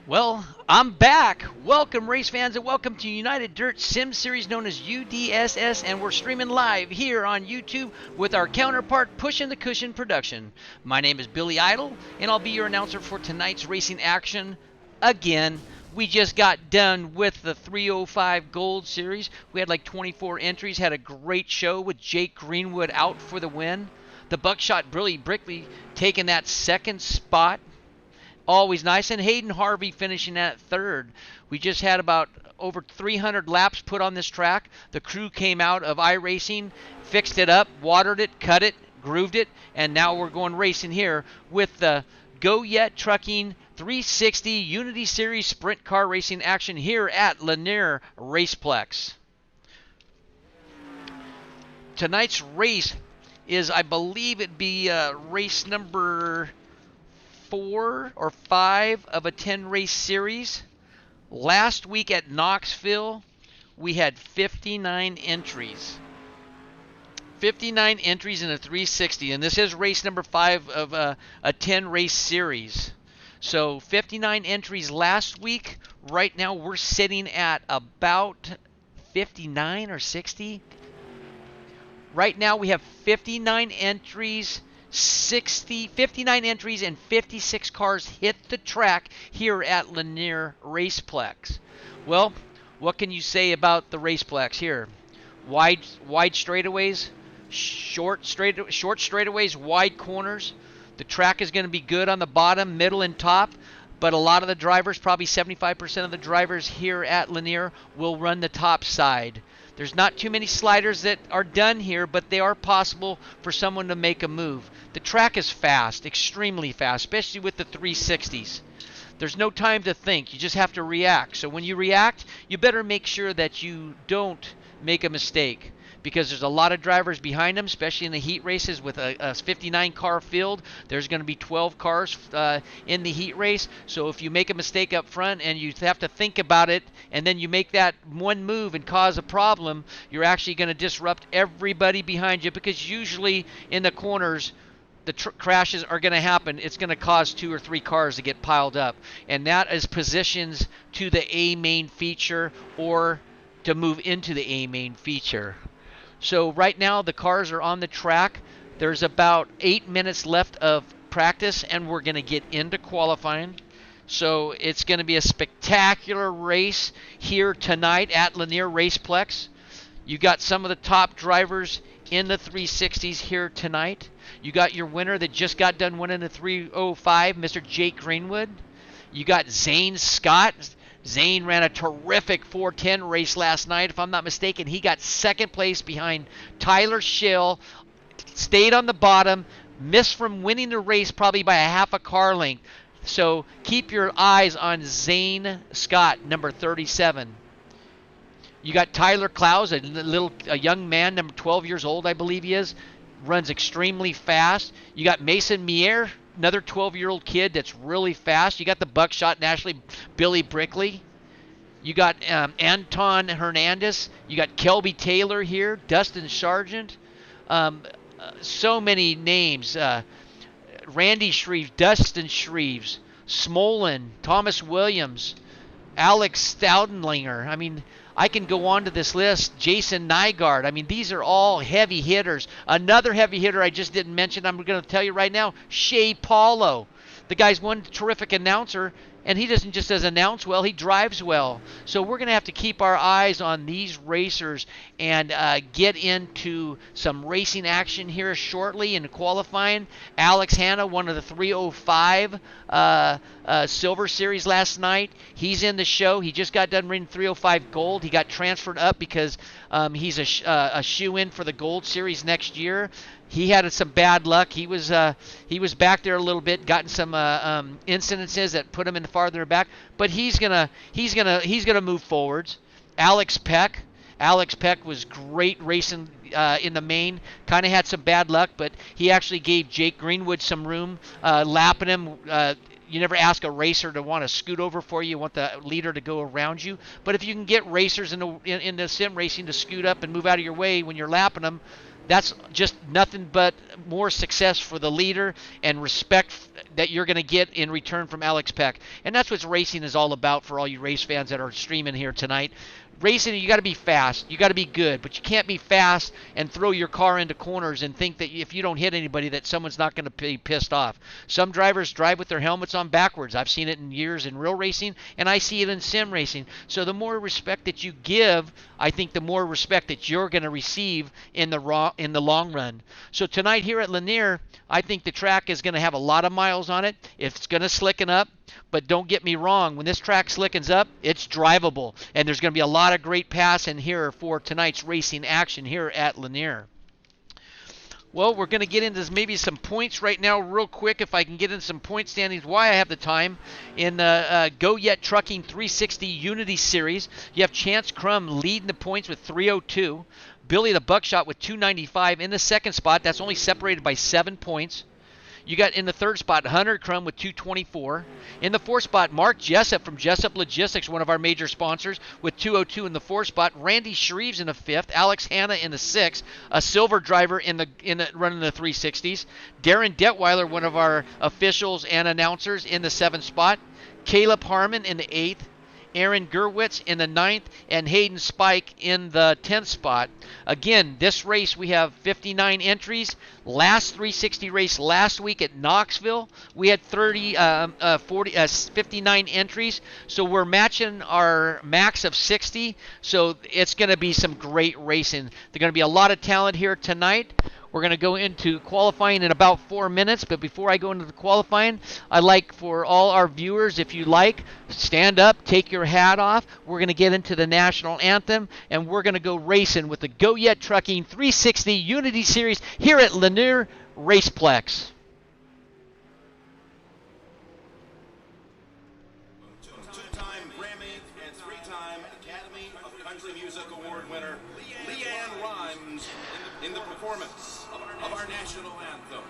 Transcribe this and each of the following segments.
Well, I'm back. Welcome, race fans, and welcome to United Dirt Sim Series known as UDSS, and we're streaming live here on YouTube with our counterpart, Pushing the Cushion Production. My name is Billy Idle, and I'll be your announcer for tonight's racing action. Again, we just got done with the 305 Gold Series. We had like 24 entries, had a great show with Jake Greenwood out for the win. The Buckshot Billy Brickley taking that second spot. Always nice. And Hayden Harvey finishing at third. We just had about over 300 laps put on this track. The crew came out of iRacing, fixed it up, watered it, cut it, grooved it, and now we're going racing here with the Goyet Trucking 360 Unity Series Sprint Car Racing action here at Lanier Raceplex. Tonight's race is, I believe it'd be race number 4 or 5 of a 10 race series. Last week at Knoxville, we had 59 entries. 59 entries in a 360, and this is race number 5 of a 10 race series. So 59 entries last week. Right now we're sitting at about 59 or 60. Right now we have 59 entries. 59 entries and 56 cars hit the track here at Lanier Raceplex. Well, what can you say about the Raceplex here? Wide straightaways, short straightaways, wide corners. The track is going to be good on the bottom, middle, and top. But a lot of the drivers, probably 75% of the drivers here at Lanier, will run the top side. There's not too many sliders that are done here, but they are possible for someone to make a move. The track is fast, extremely fast, especially with the 360s. There's no time to think. You just have to react. So when you react, you better make sure that you don't make a mistake, because there's a lot of drivers behind them, especially in the heat races with a 59 car field. There's going to be 12 cars in the heat race. So if you make a mistake up front and you have to think about it, and then you make that one move and cause a problem, you're actually going to disrupt everybody behind you, because usually in the corners, the crashes are going to happen. It's going to cause 2 or 3 cars to get piled up. And that is positions to the A main feature or to move into the A main feature. So right now the cars are on the track. There's about 8 minutes left of practice, and we're going to get into qualifying. So it's going to be a spectacular race here tonight at Lanier Raceplex. You got some of the top drivers in the 360s here tonight. You got your winner that just got done winning the 305, Mr. Jake Greenwood. You got Zane Scott. Zane ran a terrific 410 race last night. If I'm not mistaken, he got second place behind Tyler Schill, stayed on the bottom, missed from winning the race probably by a half a car length. So keep your eyes on Zane Scott, number 37. You got Tyler Klaus, a young man, number 12 years old, I believe he is, runs extremely fast. You got Mason Mier, another 12-year-old kid that's really fast. You got the Buckshot Nationally, Billy Brickley. You got Anton Hernandez. You got Kelby Taylor here, Dustin Sargent. So many names. Randy Shreves, Dustin Shreves, Smolin, Thomas Williams, Alex Stoudenlinger. I mean, I can go on to this list. Jason Nygaard. I mean, these are all heavy hitters. Another heavy hitter I just didn't mention, I'm going to tell you right now, Shea Paulo. The guy's one terrific announcer, and he doesn't just announce well, he drives well. So we're going to have to keep our eyes on these racers and get into some racing action here shortly in qualifying. Alex Hanna, one of the 305 Silver Series last night. He's in the show. He just got done running 305 Gold. He got transferred up because he's a shoe-in for the Gold Series next year. He had some bad luck. He was back there a little bit, gotten some incidences that put him in the farther back. But he's gonna move forwards. Alex Peck was great racing in the main. Kind of had some bad luck, but he actually gave Jake Greenwood some room, lapping him. You never ask a racer to want to scoot over for you. You want the leader to go around you. But if you can get racers in the sim racing to scoot up and move out of your way when you're lapping them, that's just nothing but more success for the leader and respect that you're going to get in return from Alex Peck. And that's what racing is all about for all you race fans that are streaming here tonight. Racing, you got to be fast, you got to be good, but you can't be fast and throw your car into corners and think that if you don't hit anybody that someone's not going to be pissed off. Some drivers drive with their helmets on backwards. I've seen it in years in real racing, and I see it in sim racing. So the more respect that you give, I think the more respect that you're going to receive in the long run. So tonight here at Lanier, I think the track is going to have a lot of miles on it. It's going to slicken up. But don't get me wrong, when this track slickens up, it's drivable. And there's going to be a lot of great passing here for tonight's racing action here at Lanier. Well, we're going to get into maybe some points right now real quick, if I can get in some point standings, why I have the time. In the Goyet Trucking 360 Unity Series, you have Chance Crum leading the points with 302. Billy the Buckshot with 295 in the second spot. That's only separated by 7 points. You got in the third spot Hunter Crum with 224. In the fourth spot, Mark Jessup from Jessup Logistics, one of our major sponsors, with 202 in the fourth spot. Randy Shreves in the fifth. Alex Hanna in the sixth. A silver driver in the running the 360s. Darren Detweiler, one of our officials and announcers, in the seventh spot. Caleb Harmon in the eighth. Aaron Gerwitz in the 9th, and Hayden Spike in the 10th spot. Again, this race we have 59 entries. Last 360 race last week at Knoxville, we had 59 entries. So we're matching our max of 60. So it's going to be some great racing. There's going to be a lot of talent here tonight. We're going to go into qualifying in about 4 minutes, but before I go into the qualifying, I'd like for all our viewers, if you like, stand up, take your hat off. We're going to get into the national anthem, and we're going to go racing with the Goyet Trucking 360 Unity Series here at Lanier Raceplex. Two-time Grammy and three-time Academy of Country Music Award winner Leanne Rhymes in the performance of our national anthem.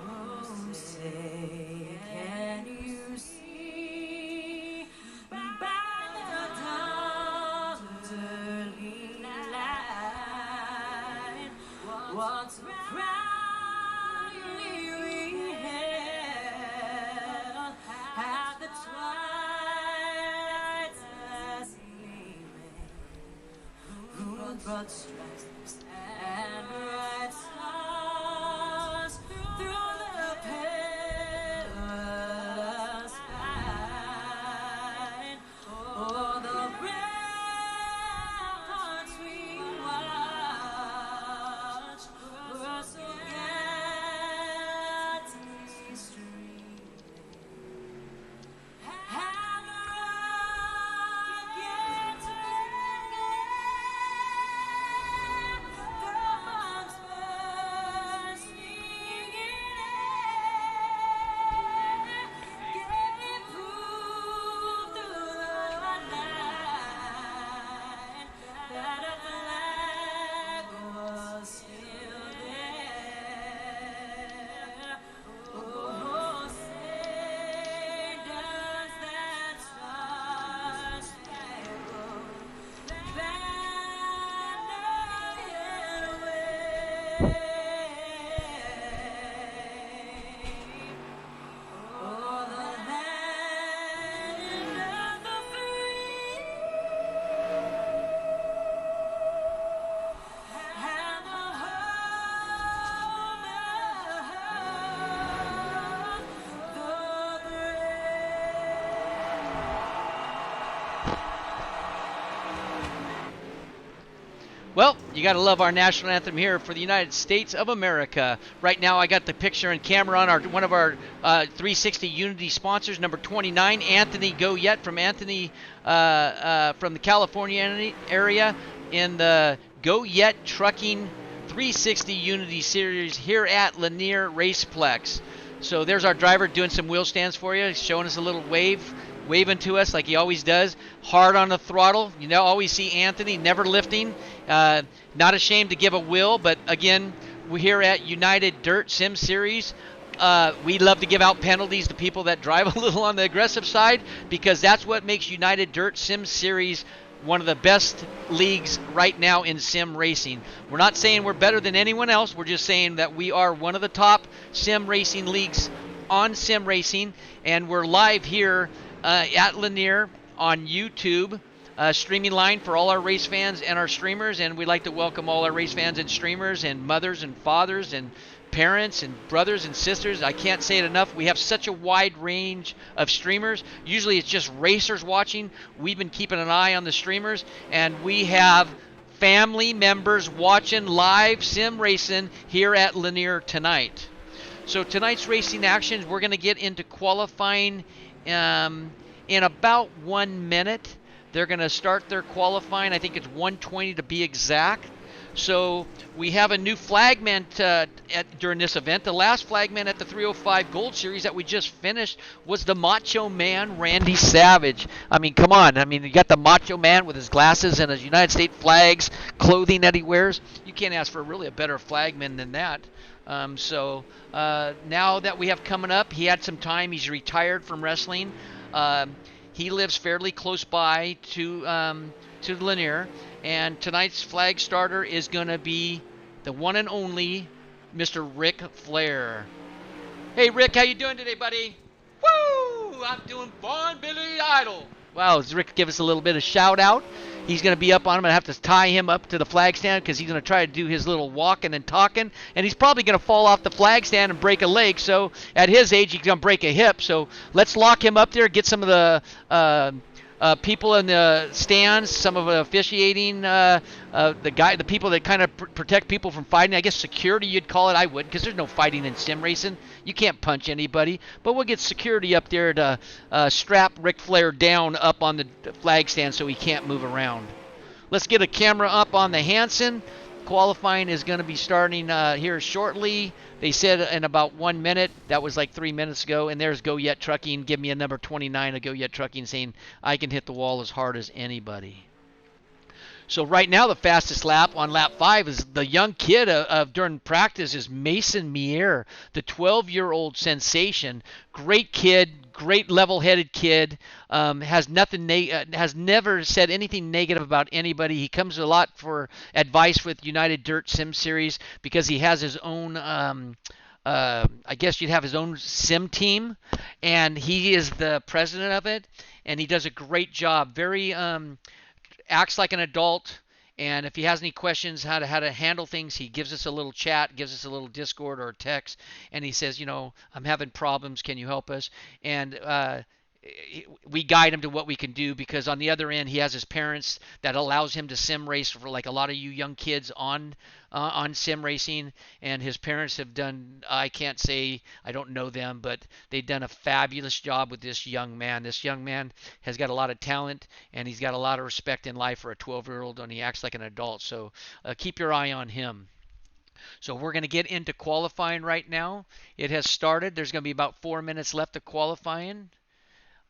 Oh, say, can you see by the dawn's early light what's proudly we held at the twilight's gleaming, who brought stripes and bright stars through the perilous fight. Oh, the ramparts we watched were so gallantly streaming, and the rockets Well, you got to love our national anthem here for the United States of America. Right now, I got the picture and camera on one of our 360 Unity sponsors, number 29, Anthony Goyet from from the California area in the Goyet Trucking 360 Unity Series here at Lanier Raceplex. So there's our driver doing some wheel stands for you, showing us a little waving to us like he always does. Hard on the throttle. You know, always see Anthony never lifting. Not ashamed to give a wheel, but again, we're here at United Dirt Sim Series. We love to give out penalties to people that drive a little on the aggressive side, because that's what makes United Dirt Sim Series one of the best leagues right now in sim racing. We're not saying we're better than anyone else. We're just saying that we are one of the top sim racing leagues on sim racing, and we're live here at Lanier on YouTube. Streaming line for all our race fans and our streamers, and we'd like to welcome all our race fans and streamers and mothers and fathers and parents and brothers and sisters. I can't say it enough. We have such a wide range of streamers. Usually it's just racers watching. We've been keeping an eye on the streamers, and we have family members watching live sim racing here at Lanier tonight. So tonight's racing actions, we're going to get into qualifying in about 1 minute. They're going to start their qualifying. I think it's 1:20 to be exact. So we have a new flagman during this event. The last flagman at the 305 Gold Series that we just finished was the Macho Man, Randy Savage. I mean, come on. I mean, you got the Macho Man with his glasses and his United States flags, clothing that he wears. You can't ask for really a better flagman than that. Now that we have coming up, he had some time. He's retired from wrestling. He lives fairly close by to Lanier, and tonight's flag starter is going to be the one and only Mr. Ric Flair. Hey, Rick, how you doing today, buddy? Woo! I'm doing fine, Billy Idol. Wow, does Rick give us a little bit of shout out? He's going to be up on him. I'm going to have to tie him up to the flag stand because he's going to try to do his little walking and talking. And he's probably going to fall off the flag stand and break a leg. So at his age, he's going to break a hip. So let's lock him up there, get some of the people in the stands, some of the officiating, the people that kind of protect people from fighting. I guess security you'd call it. I would, because there's no fighting in sim racing. You can't punch anybody. But we'll get security up there to strap Ric Flair down up on the flag stand so he can't move around. Let's get a camera up on the Hanson. Qualifying is going to be starting here shortly. They said in about 1 minute. That was like 3 minutes ago. And there's Goyet Trucking. Give me a number 29 of Goyet Trucking saying I can hit the wall as hard as anybody. So right now the fastest lap on lap 5 is the young kid during practice is Mason Mier, the 12-year-old sensation. Great kid, great level-headed kid. Has never said anything negative about anybody. He comes a lot for advice with United Dirt Sim Series because he has his own. I guess you'd have his own sim team, and he is the president of it, and he does a great job. Very acts like an adult, and if he has any questions how to handle things, he gives us a little chat, gives us a little Discord or a text, and he says, I'm having problems, can you help us? And we guide him to what we can do, because on the other end he has his parents that allows him to sim race for like a lot of you young kids on sim racing, and his parents have done, I can't say, I don't know them, but they've done a fabulous job with this young man. This young man has got a lot of talent, and he's got a lot of respect in life for a 12-year-old, and he acts like an adult, so keep your eye on him. So we're going to get into qualifying right now. It has started. There's going to be about 4 minutes left of qualifying.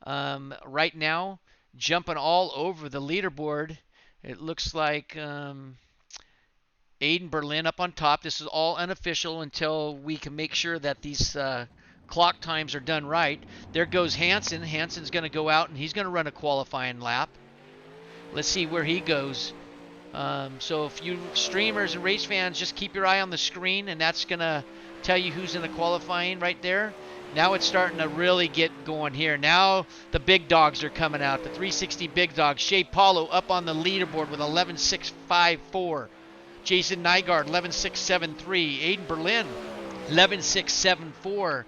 Right now, jumping all over the leaderboard, it looks like Aiden Berlin up on top. This is all unofficial until we can make sure that these clock times are done right. There goes Hanson. Hanson's going to go out, and he's going to run a qualifying lap. Let's see where he goes. So if you streamers and race fans, just keep your eye on the screen, and that's going to tell you who's in the qualifying right there. Now it's starting to really get going here. Now the big dogs are coming out. The 360 big dogs. Shea Paulo up on the leaderboard with 11.654. Jason Nygaard 11.673. Aiden Berlin 11.674.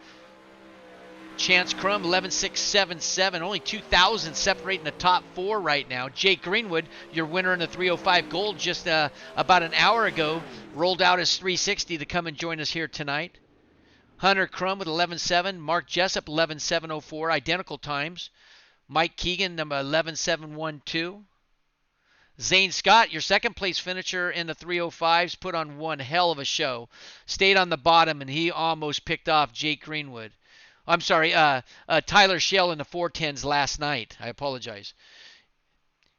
Chance Crum 11.677. Only 2,000 separating the top 4 right now. Jake Greenwood, your winner in the 305 Gold just about an hour ago, rolled out his 360 to come and join us here tonight. Hunter Crum with 11.7. Mark Jessup 11.704. Identical times. Mike Keegan number 11.712. Zane Scott, your second place finisher in the 305s, put on one hell of a show. Stayed on the bottom, and he almost picked off Jake Greenwood. I'm sorry, Tyler Shell in the 410s last night. I apologize.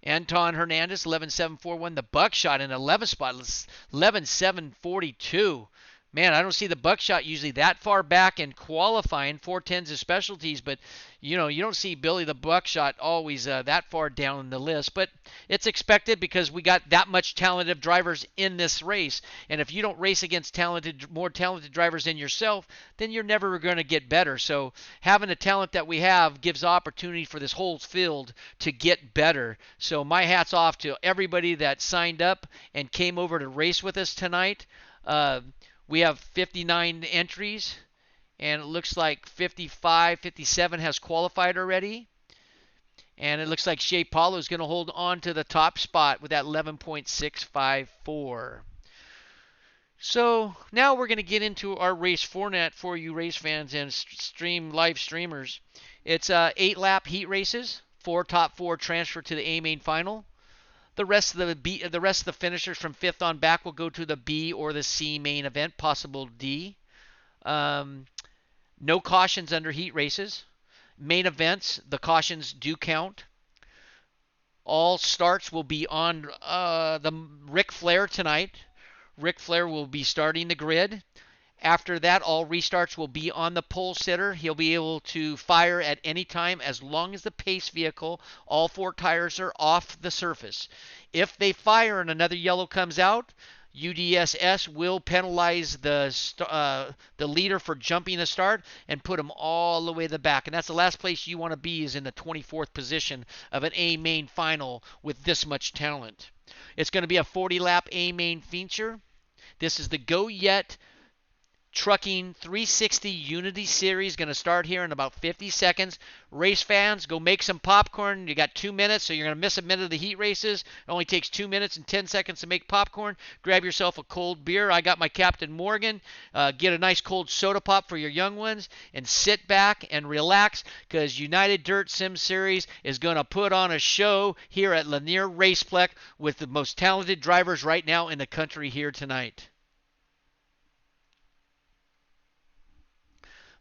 Anton Hernandez, 11.741. The Buckshot in 11th spot, 11.742. Man, I don't see the buckshot usually that far back in qualifying. 410s is specialties, but you don't see Billy the buckshot always that far down in the list. But it's expected because we got that much talented drivers in this race. And if you don't race against more talented drivers than yourself, then you're never going to get better. So having the talent that we have gives opportunity for this whole field to get better. So my hat's off to everybody that signed up and came over to race with us tonight. We have 59 entries, and it looks like 55, 57 has qualified already. And it looks like Shea Paulo is going to hold on to the top spot with that 11.654. So now we're going to get into our race format for you race fans and live streamers. It's 8-lap heat races. 4 top 4 transfer to the A main final. The rest of the finishers from 5th on back will go to the B or the C main event, possible D. No cautions under heat races. Main events, the cautions do count. All starts will be on the Ric Flair tonight. Ric Flair will be starting the grid. After that, all restarts will be on the pole sitter. He'll be able to fire at any time as long as the pace vehicle, all 4 tires are off the surface. If they fire and another yellow comes out, UDSS will penalize the leader for jumping the start and put him all the way to the back. And that's the last place you want to be, is in the 24th position of an A main final with this much talent. It's going to be a 40-lap A main feature. This is the Goyet Trucking 360 Unity Series, going to start here in about 50 seconds. Race fans, go make some popcorn. You got 2 minutes, so you're going to miss a minute of the heat races. It only takes 2 minutes and 10 seconds to make popcorn. Grab yourself a cold beer. I got my Captain Morgan. Get a nice cold soda pop for your young ones and sit back and relax, because United Dirt Sim Series is going to put on a show here at Lanier Raceplex with the most talented drivers right now in the country here tonight.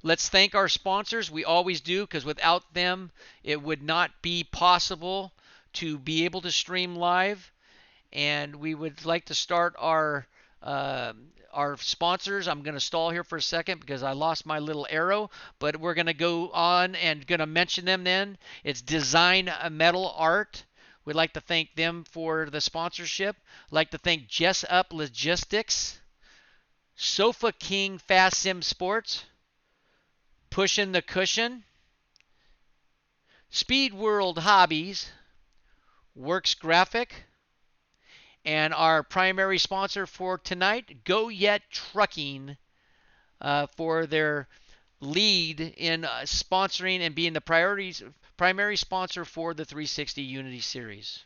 Let's thank our sponsors. We always do, because without them, it would not be possible to be able to stream live. And we would like to start our sponsors. I'm going to stall here for a second because I lost my little arrow, but we're going to go on and going to mention them then. It's Design Metal Art. We'd like to thank them for the sponsorship. I'd like to thank Jess Up Logistics, Sofa King Fast Sim Sports, Pushing the Cushion, Speed World Hobbies, Works Graphic, and our primary sponsor for tonight, Goyet Trucking, for their lead in sponsoring and being the primary sponsor for the 360 Unity Series.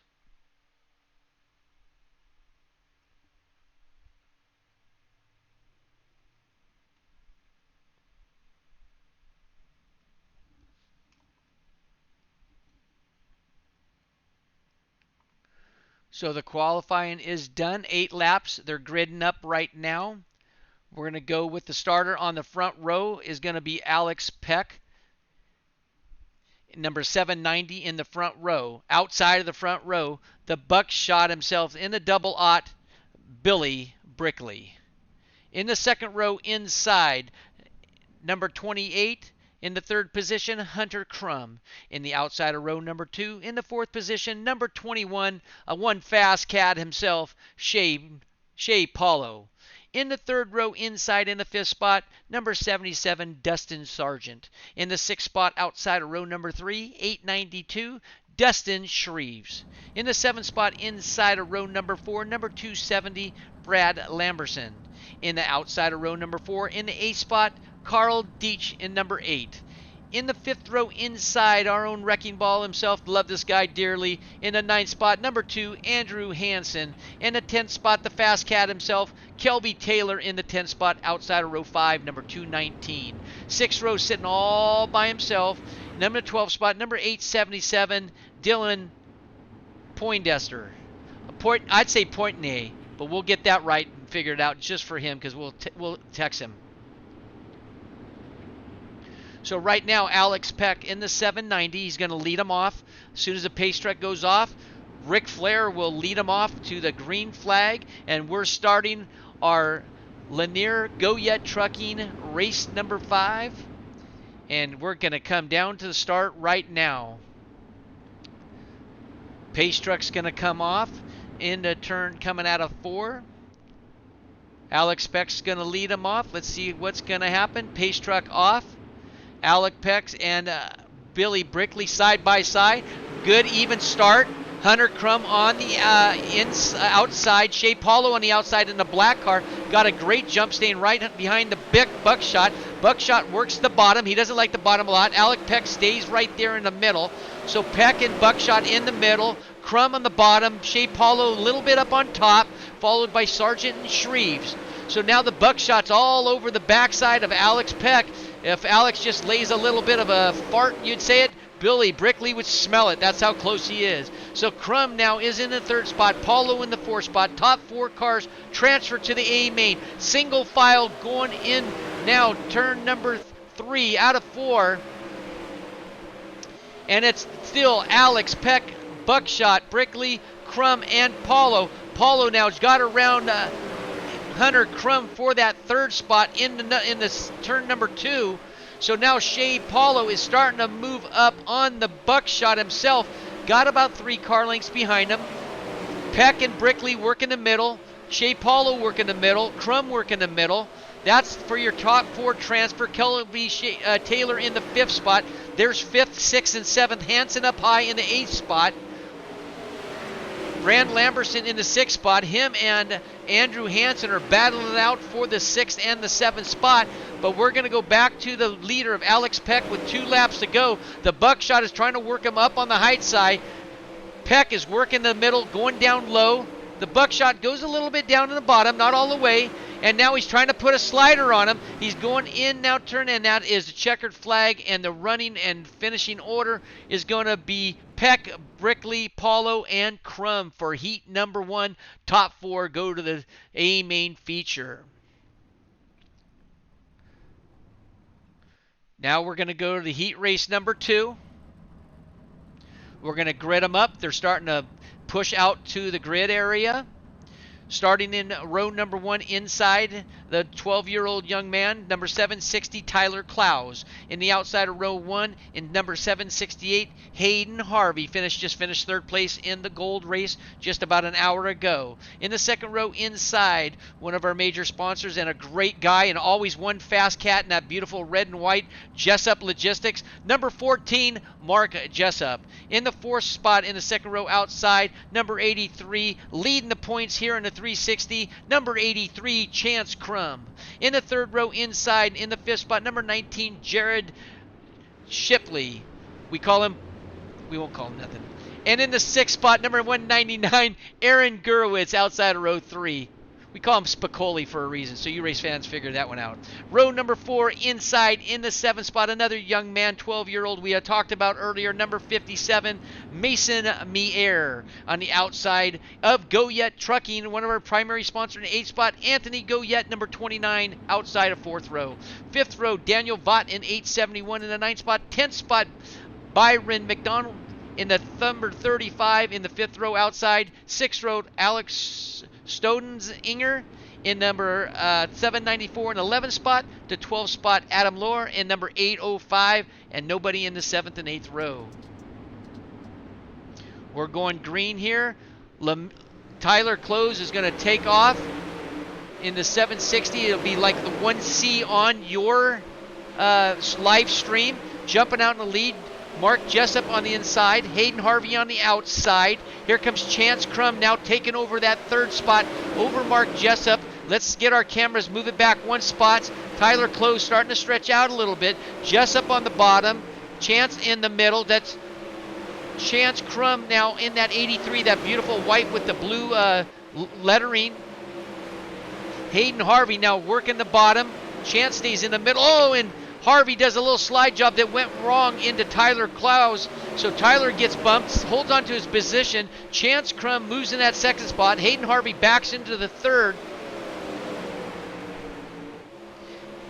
So the qualifying is done. 8 laps. They're gridding up right now. We're going to go with the starter on the front row is going to be Alex Peck, number 790 in the front row. Outside of the front row, the buckshot himself in the double-aught, Billy Brickley. In the second row inside, number 28, in the third position, Hunter Crum. In the outside of row number 2, in the fourth position, number 21, one fast cat himself, Shea Paulo. In the third row inside in the fifth spot, number 77, Dustin Sargent. In the sixth spot outside of row number 3, 892, Dustin Shreves. In the seventh spot inside of row number 4, number 270, Brad Lamberson. In the outside of row number 4, in the eighth spot, Carl Deitch in number 8. In the fifth row inside, our own Wrecking Ball himself, love this guy dearly. In the ninth spot, number 2, Andrew Hansen. In the 10th spot, the Fast Cat himself, Kelby Taylor. In the 10th spot, outside of row 5, number 219. Sixth row sitting all by himself. Number 12 spot, number 877, Dylan Poindexter. I'd say Pointney, but we'll get that right and figure it out just for him, because we'll text him. So right now, Alex Peck in the 790. He's going to lead him off. As soon as the pace truck goes off, Ric Flair will lead him off to the green flag. And we're starting our Lanier Goyet Trucking, race number 5. And we're going to come down to the start right now. Pace truck's going to come off into turn coming out of 4. Alex Peck's going to lead him off. Let's see what's going to happen. Pace truck off. Alex Peck and Billy Brickley side by side. Good even start. Hunter Crum on the outside. Shea Paulo on the outside in the black car. Got a great jump staying right behind the big Buckshot. Buckshot works the bottom. He doesn't like the bottom a lot. Alex Peck stays right there in the middle. So Peck and Buckshot in the middle. Crum on the bottom. Shea Paulo a little bit up on top. Followed by Sargent and Shreves. So now the Buckshot's all over the backside of Alex Peck. If Alex just lays a little bit of a fart, you'd say it, Billy Brickley would smell it. That's how close he is. So Crum now is in the 3rd spot. Paulo in the 4th spot. Top 4 cars transfer to the A main. Single file going in now. Turn number 3 out of 4. And it's still Alex Peck, Buckshot, Brickley, Crum, and Paulo. Paulo now's got around Hunter Crum for that 3rd spot in the turn number 2. So now Shea Paulo is starting to move up on the Buckshot himself. Got about 3 car lengths behind him. Peck and Brickley work in the middle. Shea Paulo work in the middle. Crum work in the middle. That's for your top 4 transfer. Kelby Taylor in the 5th spot. There's 5th, 6th, and 7th. Hansen up high in the 8th spot. Brand Lamberson in the 6th spot. Him and Andrew Hansen are battling it out for the 6th and the 7th spot. But we're going to go back to the leader of Alex Peck with 2 laps to go. The Buckshot is trying to work him up on the height side. Peck is working the middle, going down low. The Buckshot goes a little bit down in the bottom, not all the way. And now he's trying to put a slider on him. He's going in now, turn, and that is the checkered flag. And the running and finishing order is going to be Peck, Brickley, Paulo, and Crum for heat number 1. Top 4 go to the A main feature. Now we're going to go to the heat race number 2. We're going to grid them up. They're starting to push out to the grid area. Starting in row number 1 inside, the 12-year-old young man, number 760, Tyler Clowes. In the outside of row 1, in number 768, Hayden Harvey just finished 3rd place in the gold race just about an hour ago. In the 2nd row inside, one of our major sponsors and a great guy and always one fast cat in that beautiful red and white, Jessup Logistics, number 14, Mark Jessup. In the 4th spot in the 2nd row outside, number 83, leading the points here in the 360, number 83, Chance Crum. In the 3rd row inside, in the 5th spot, number 19, Jared Shipley. We won't call him nothing. And in the 6th spot, number 199, Aaron Gurwitz outside of row 3. We call him Spicoli for a reason, so you race fans figure that one out. Row number 4 inside in the 7th spot, another young man, 12-year-old we had talked about earlier, number 57, Mason Mier. On the outside of Goyet Trucking, one of our primary sponsors in the 8th spot, Anthony Goyet, number 29, outside of 4th row. 5th row, Daniel Vaught in 871 in the 9th spot. 10th spot, Byron McDonald in the number 35 in the 5th row outside. 6th row, Alex Stodensinger in number 794 in the 11th spot. To 12th spot, Adam Lohr in number 805, and nobody in the 7th and 8th row. We're going green here. Tyler Clowes is going to take off in the 760. It'll be like the 1C on your live stream. Jumping out in the lead, Mark Jessup on the inside, Hayden Harvey on the outside. Here comes Chance Crum now taking over that 3rd spot over Mark Jessup. Let's get our cameras, move it back 1 spot. Tyler Clowes starting to stretch out a little bit. Jessup on the bottom, Chance in the middle. That's Chance Crum now in that 83, that beautiful white with the blue lettering. Hayden Harvey now working the bottom. Chance stays in the middle. Oh, and Harvey does a little slide job that went wrong into Tyler Clowes. So Tyler gets bumped, holds on to his position. Chance Crum moves in that 2nd spot. Hayden Harvey backs into the 3rd.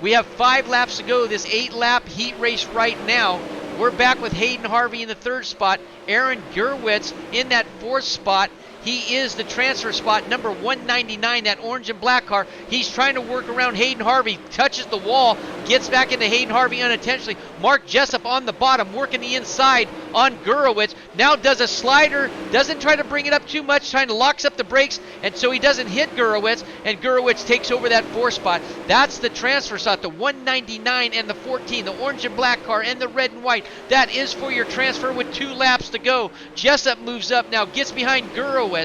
We have 5 laps to go, this 8-lap heat race right now. We're back with Hayden Harvey in the 3rd spot. Aaron Gurwitz in that 4th spot. He is the transfer spot, number 199, that orange and black car. He's trying to work around Hayden Harvey, touches the wall, gets back into Hayden Harvey unintentionally. Mark Jessup on the bottom, working the inside on Gurewitz. Now does a slider, doesn't try to bring it up too much, trying to locks up the brakes, and so he doesn't hit Gurewitz, and Gurewitz takes over that 4 spot. That's the transfer spot, the 199 and the 14, the orange and black car and the red and white. That is for your transfer with 2 laps to go. Jessup moves up now, gets behind Gurewitz.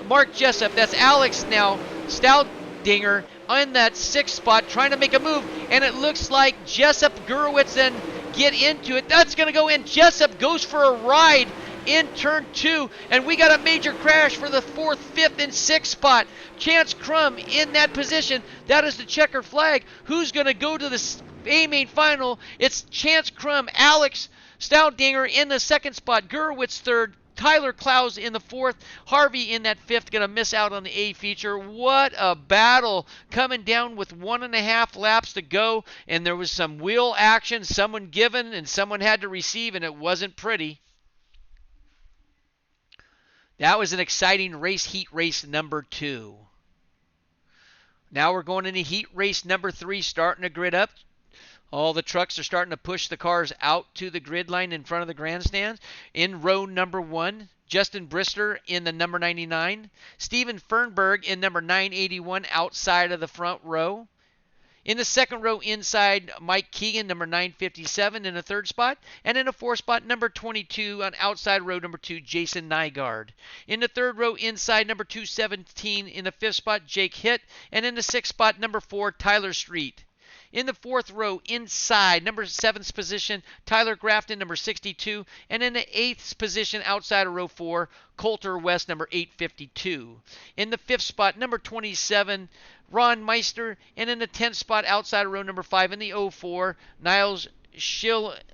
Mark Jessup, that's Alex now, Staudinger on that 6th spot, trying to make a move, and it looks like Jessup, Gurewitz then get into it. That's going to go in. Jessup goes for a ride in turn 2, and we got a major crash for the 4th, 5th, and 6th spot. Chance Crum in that position. That is the checker flag. Who's going to go to the A-main final? It's Chance Crum, Alex Staudinger in the 2nd spot, Gurewitz 3rd, Tyler Klaus in the 4th, Harvey in that 5th, going to miss out on the A feature. What a battle coming down with 1.5 laps to go, and there was some wheel action, someone given and someone had to receive, and it wasn't pretty. That was an exciting race, heat race number 2. Now we're going into heat race number 3, starting to grid up. All the trucks are starting to push the cars out to the grid line in front of the grandstands. In row number 1, Justin Brister in the number 99. Steven Fernberg in number 981 outside of the front row. In the 2nd row inside, Mike Keegan, number 957 in the 3rd spot. And in the 4th spot, number 22 on outside row number 2, Jason Nygaard. In the 3rd row inside, number 217 in the 5th spot, Jake Hitt. And in the 6th spot, number 4, Tyler Street. In the 4th row inside, number 7th position, Tyler Grafton, number 62. And in the 8th position outside of row 4, Coulter West, number 852. In the 5th spot, number 27, Ron Meister. And in the 10th spot outside of row number 5 in the 04, Niles Schillenhaas.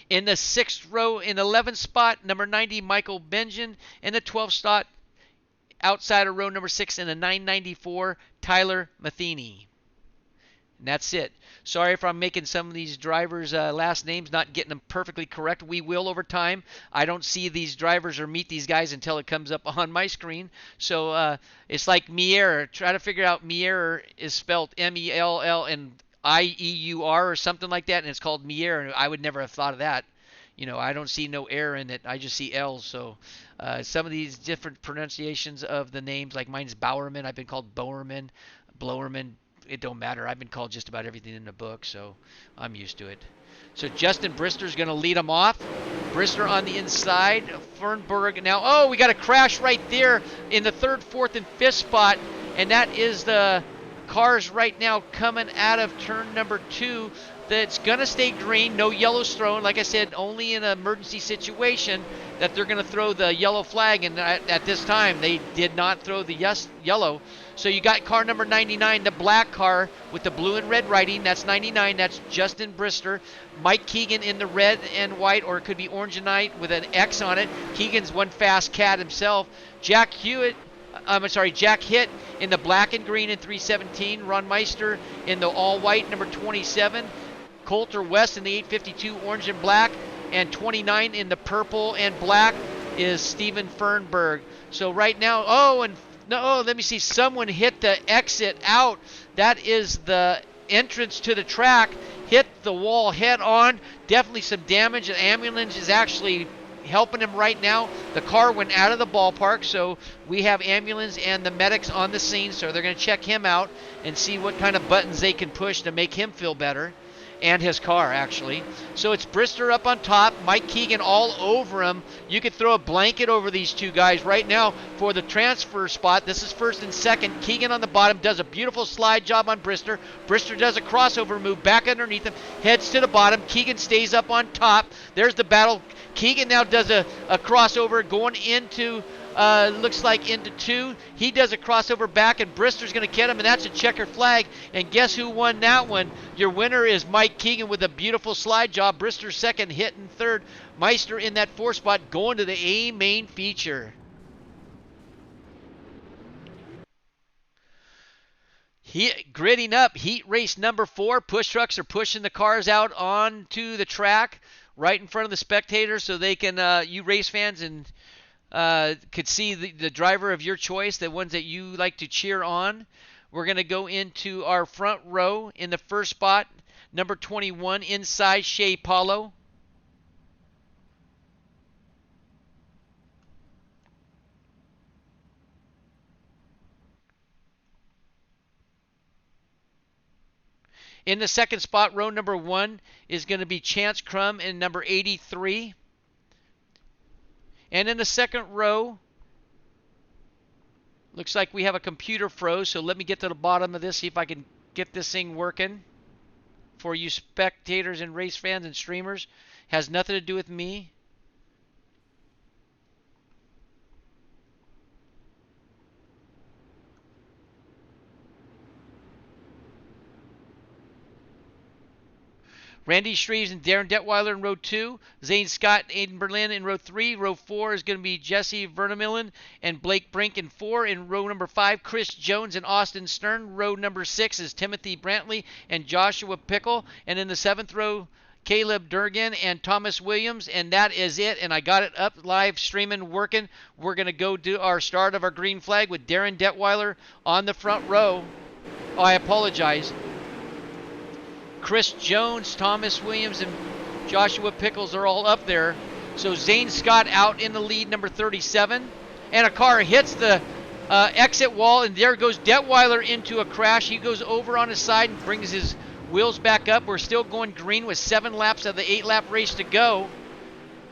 In the 6th row, in the 11th spot, number 90, Michael Benjen. In the 12th spot, outside of row number 6 in the 994, Tyler Matheny. And that's it. Sorry if I'm making some of these drivers' last names, not getting them perfectly correct. We will over time. I don't see these drivers or meet these guys until it comes up on my screen. So it's like Mier. Try to figure out Mier is spelled M-E-L-L and I-E-U-R or something like that, and it's called Mier. And I would never have thought of that. You know, I don't see no error in it. I just see L's. So some of these different pronunciations of the names, like mine's Bowerman. I've been called Bowerman, Blowerman. It don't matter. I've been called just about everything in the book, so I'm used to it. So Justin Brister's going to lead them off. Brister on the inside. Fernberg now. Oh, we got a crash right there in the 3rd, 4th, and 5th spot, and that is the cars right now coming out of turn number 2. That's going to stay green, no yellows thrown. Like I said, only in an emergency situation that they're going to throw the yellow flag, and at this time they did not throw the yellow. So you got car number 99, the black car with the blue and red writing. That's 99. That's Justin Brister. Mike Keegan in the red and white, or it could be orange and white with an X on it. Keegan's one fast cat himself. Jack Hitt in the black and green in 317. Ron Meister in the all white, number 27. Coulter West in the 852 orange and black, and 29 in the purple and black is Steven Fernberg. So right now, let me see, someone hit the exit out. That is the entrance to the track, hit the wall head on. Definitely some damage. The ambulance is actually helping him right now. The car went out of the ballpark, so we have ambulance and the medics on the scene, so they're going to check him out and see what kind of buttons they can push to make him feel better. And his car, actually. So it's Brister up on top, Mike Keegan all over him. You could throw a blanket over these two guys right now for the transfer spot. This is 1st and 2nd. Keegan on the bottom does a beautiful slide job on Brister. Brister does a crossover move back underneath him, heads to the bottom. Keegan stays up on top. There's the battle. Keegan now does a crossover going into looks like into 2. He does a crossover back, and Brister's going to get him, and that's a checker flag. And guess who won that one? Your winner is Mike Keegan with a beautiful slide job. Brister 2nd, hitting 3rd. Meister in that 4th spot, going to the A main feature. Gridding up, heat race number 4. Push trucks are pushing the cars out onto the track right in front of the spectators, so they can, you race fans and could see the driver of your choice, the ones that you like to cheer on. We're going to go into our front row in the first spot, number 21, inside Shea Paulo. In the second spot, row number 1 is going to be Chance Crum in number 83. And in the second row, looks like we have a computer froze, so let me get to the bottom of this, see if I can get this thing working. For you spectators and race fans and streamers, has nothing to do with me. Randy Shreves and Darren Detweiler in row 2. Zane Scott and Aiden Berlin in row 3. Row 4 is going to be Jesse Vernemillen and Blake Brink in 4. In row number 5, Chris Jones and Austin Stern. Row number 6 is Timothy Brantley and Joshua Pickle. And in the 7th row, Caleb Durgan and Thomas Williams. And that is it. And I got it up live streaming working. We're going to go do our start of our green flag with Darren Detweiler on the front row. Oh, I apologize. Chris Jones, Thomas Williams, and Joshua Pickles are all up there. So Zane Scott out in the lead, number 37. And a car hits the exit wall, and there goes Detweiler into a crash. He goes over on his side and brings his wheels back up. We're still going green with 7 laps of the 8-lap race to go.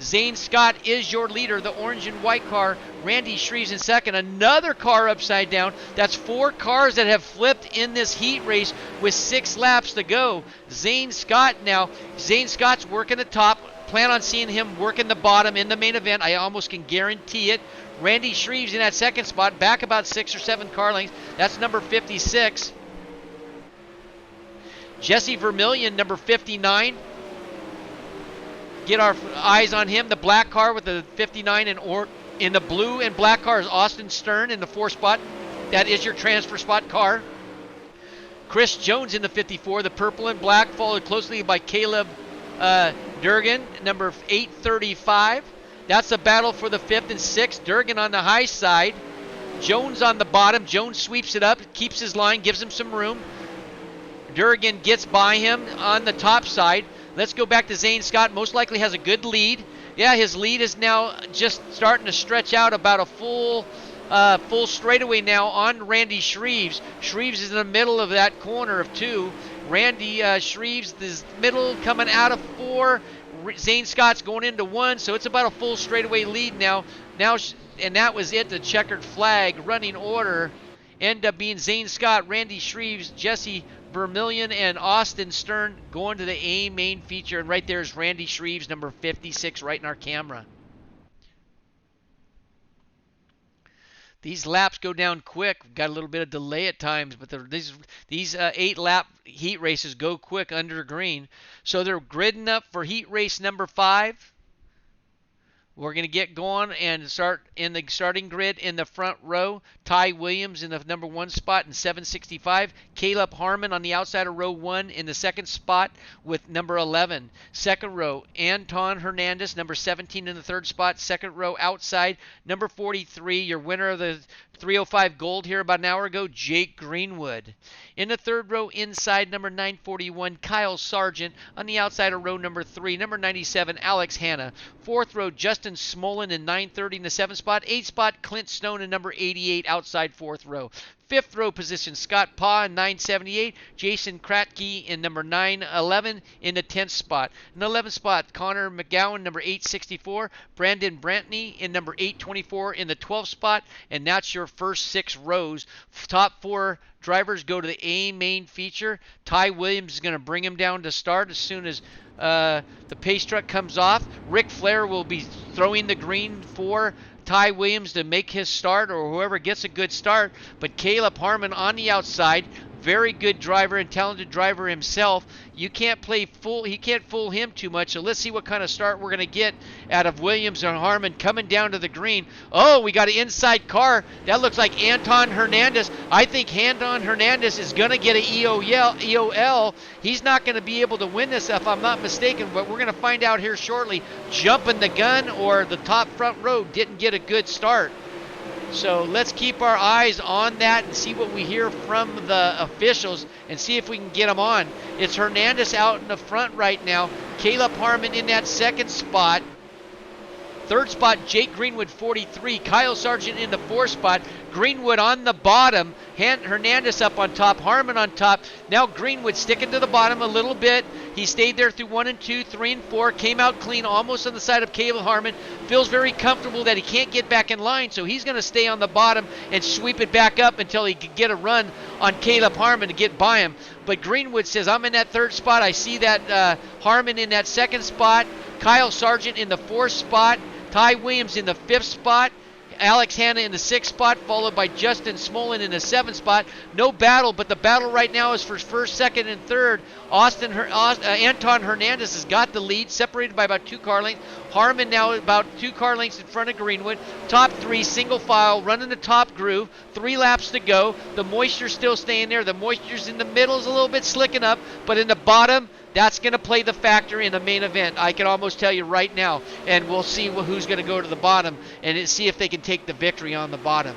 Zane Scott is your leader, the orange and white car. Randy Shreves in second. Another car upside down. That's 4 cars that have flipped in this heat race with 6 laps to go. Zane Scott now. Zane Scott's working the top. Plan on seeing him working the bottom in the main event. I almost can guarantee it. Randy Shreves in that second spot, back about 6 or 7 car lengths. That's number 56. Jesse Vermillion, number 59. Get our eyes on him. The black car with the 59 in the blue and black car is Austin Stern in the 4th spot. That is your transfer spot car. Chris Jones in the 54. The purple and black, followed closely by Caleb Durgan, number 835. That's a battle for the 5th and 6th. Durgan on the high side. Jones on the bottom. Jones sweeps it up, keeps his line, gives him some room. Durgan gets by him on the top side. Let's go back to Zane Scott. Most likely has a good lead. Yeah, his lead is now just starting to stretch out about a full straightaway now on Randy Shreves. Shreves is in the middle of that corner of 2. Randy Shreves is middle coming out of 4. Zane Scott's going into 1, so it's about a full straightaway lead now. And that was it. The checkered flag running order end up being Zane Scott, Randy Shreves, Jesse Vermillion, and Austin Stern going to the A main feature. And right there is Randy Shreves, number 56, right in our camera. These laps go down quick. We've got a little bit of delay at times, but these 8-lap heat races go quick under green. So they're gridding up for heat race number 5. We're going to get going and start in the starting grid in the front row. Ty Williams in the number 1 spot in 765. Caleb Harmon on the outside of row 1 in the 2nd spot with number 11. Second row, Anton Hernandez, number 17 in the 3rd spot. Second row outside, number 43, your winner of the 305 Gold here about an hour ago, Jake Greenwood. In the 3rd row inside, number 941, Kyle Sargent. On the outside of row number 3, number 97, Alex Hanna. 4th row, Justin Smolin in 930 in the 7th spot. 8th spot, Clint Stone in number 88 outside 4th row. 5th row position, Scott Paw in 978. Jason Kratke in number 911 in the 10th spot. In the 11th spot, Connor McGowan, number 864. Brandon Brantney in number 824 in the 12th spot. And that's your first 6 rows. Top 4 drivers go to the A main feature. Ty Williams is going to bring him down to start as soon as the pace truck comes off. Ric Flair will be throwing the green for Ty Williams to make his start, or whoever gets a good start. But Caleb Harmon on the outside. very good driver and talented driver himself. You can't play full. He can't fool him too much. So let's see what kind of start we're going to get out of Williams and Harmon coming down to the green. Oh, we got an inside car. That looks like Anton Hernandez. I think Anton Hernandez is going to get an EOL. He's not going to be able to win this if I'm not mistaken, but we're going to find out here shortly. Jumping the gun or the top front row didn't get a good start. So let's keep our eyes on that and see what we hear from the officials and see if we can get them on. It's Hernandez out in the front right now. Caleb Harmon in that second spot. Third spot, Jake Greenwood, 43. Kyle Sargent in the fourth spot. Greenwood on the bottom. Hernandez up on top. Harmon on top. Now Greenwood sticking to the bottom a little bit. He stayed there through 1 and 2, 3 and 4. Came out clean almost on the side of Caleb Harmon. Feels very comfortable that he can't get back in line, so he's going to stay on the bottom and sweep it back up until he can get a run on Caleb Harmon to get by him. But Greenwood says, I'm in that third spot. I see that Harmon in that second spot. Kyle Sargent in the fourth spot. Ty Williams in the fifth spot. Alex Hanna in the sixth spot, followed by Justin Smolin in the seventh spot. No battle, but the battle right now is for first, second, and third. Anton Hernandez has got the lead, separated by about 2 car lengths. Harmon now about 2 car lengths in front of Greenwood. Top 3, single file, running the top groove. 3 laps to go. The moisture's still staying there. The moisture's in the middle is a little bit slicking up, but in the bottom, that's going to play the factor in the main event. I can almost tell you right now. And we'll see who's going to go to the bottom and see if they can take the victory on the bottom.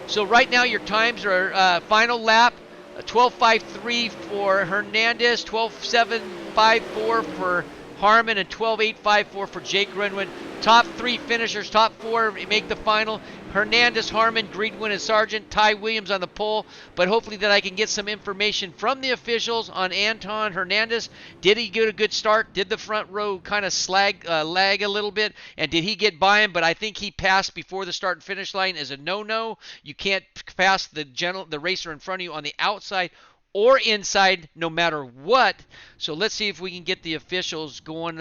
So right now your times are final lap, 12.53 for Hernandez, 12.754 for Harmon, and 12.854 for Jake Greenwood. Top 3 finishers, top 4 make the final. Hernandez, Harmon, Greenwood, and Sargent. Ty Williams on the pole. But hopefully that I can get some information from the officials on Anton Hernandez. Did he get a good start? Did the front row kind of lag a little bit? And did he get by him? But I think he passed before the start and finish line is a no-no. You can't pass the racer in front of you on the outside or inside, no matter what. So let's see if we can get the officials going,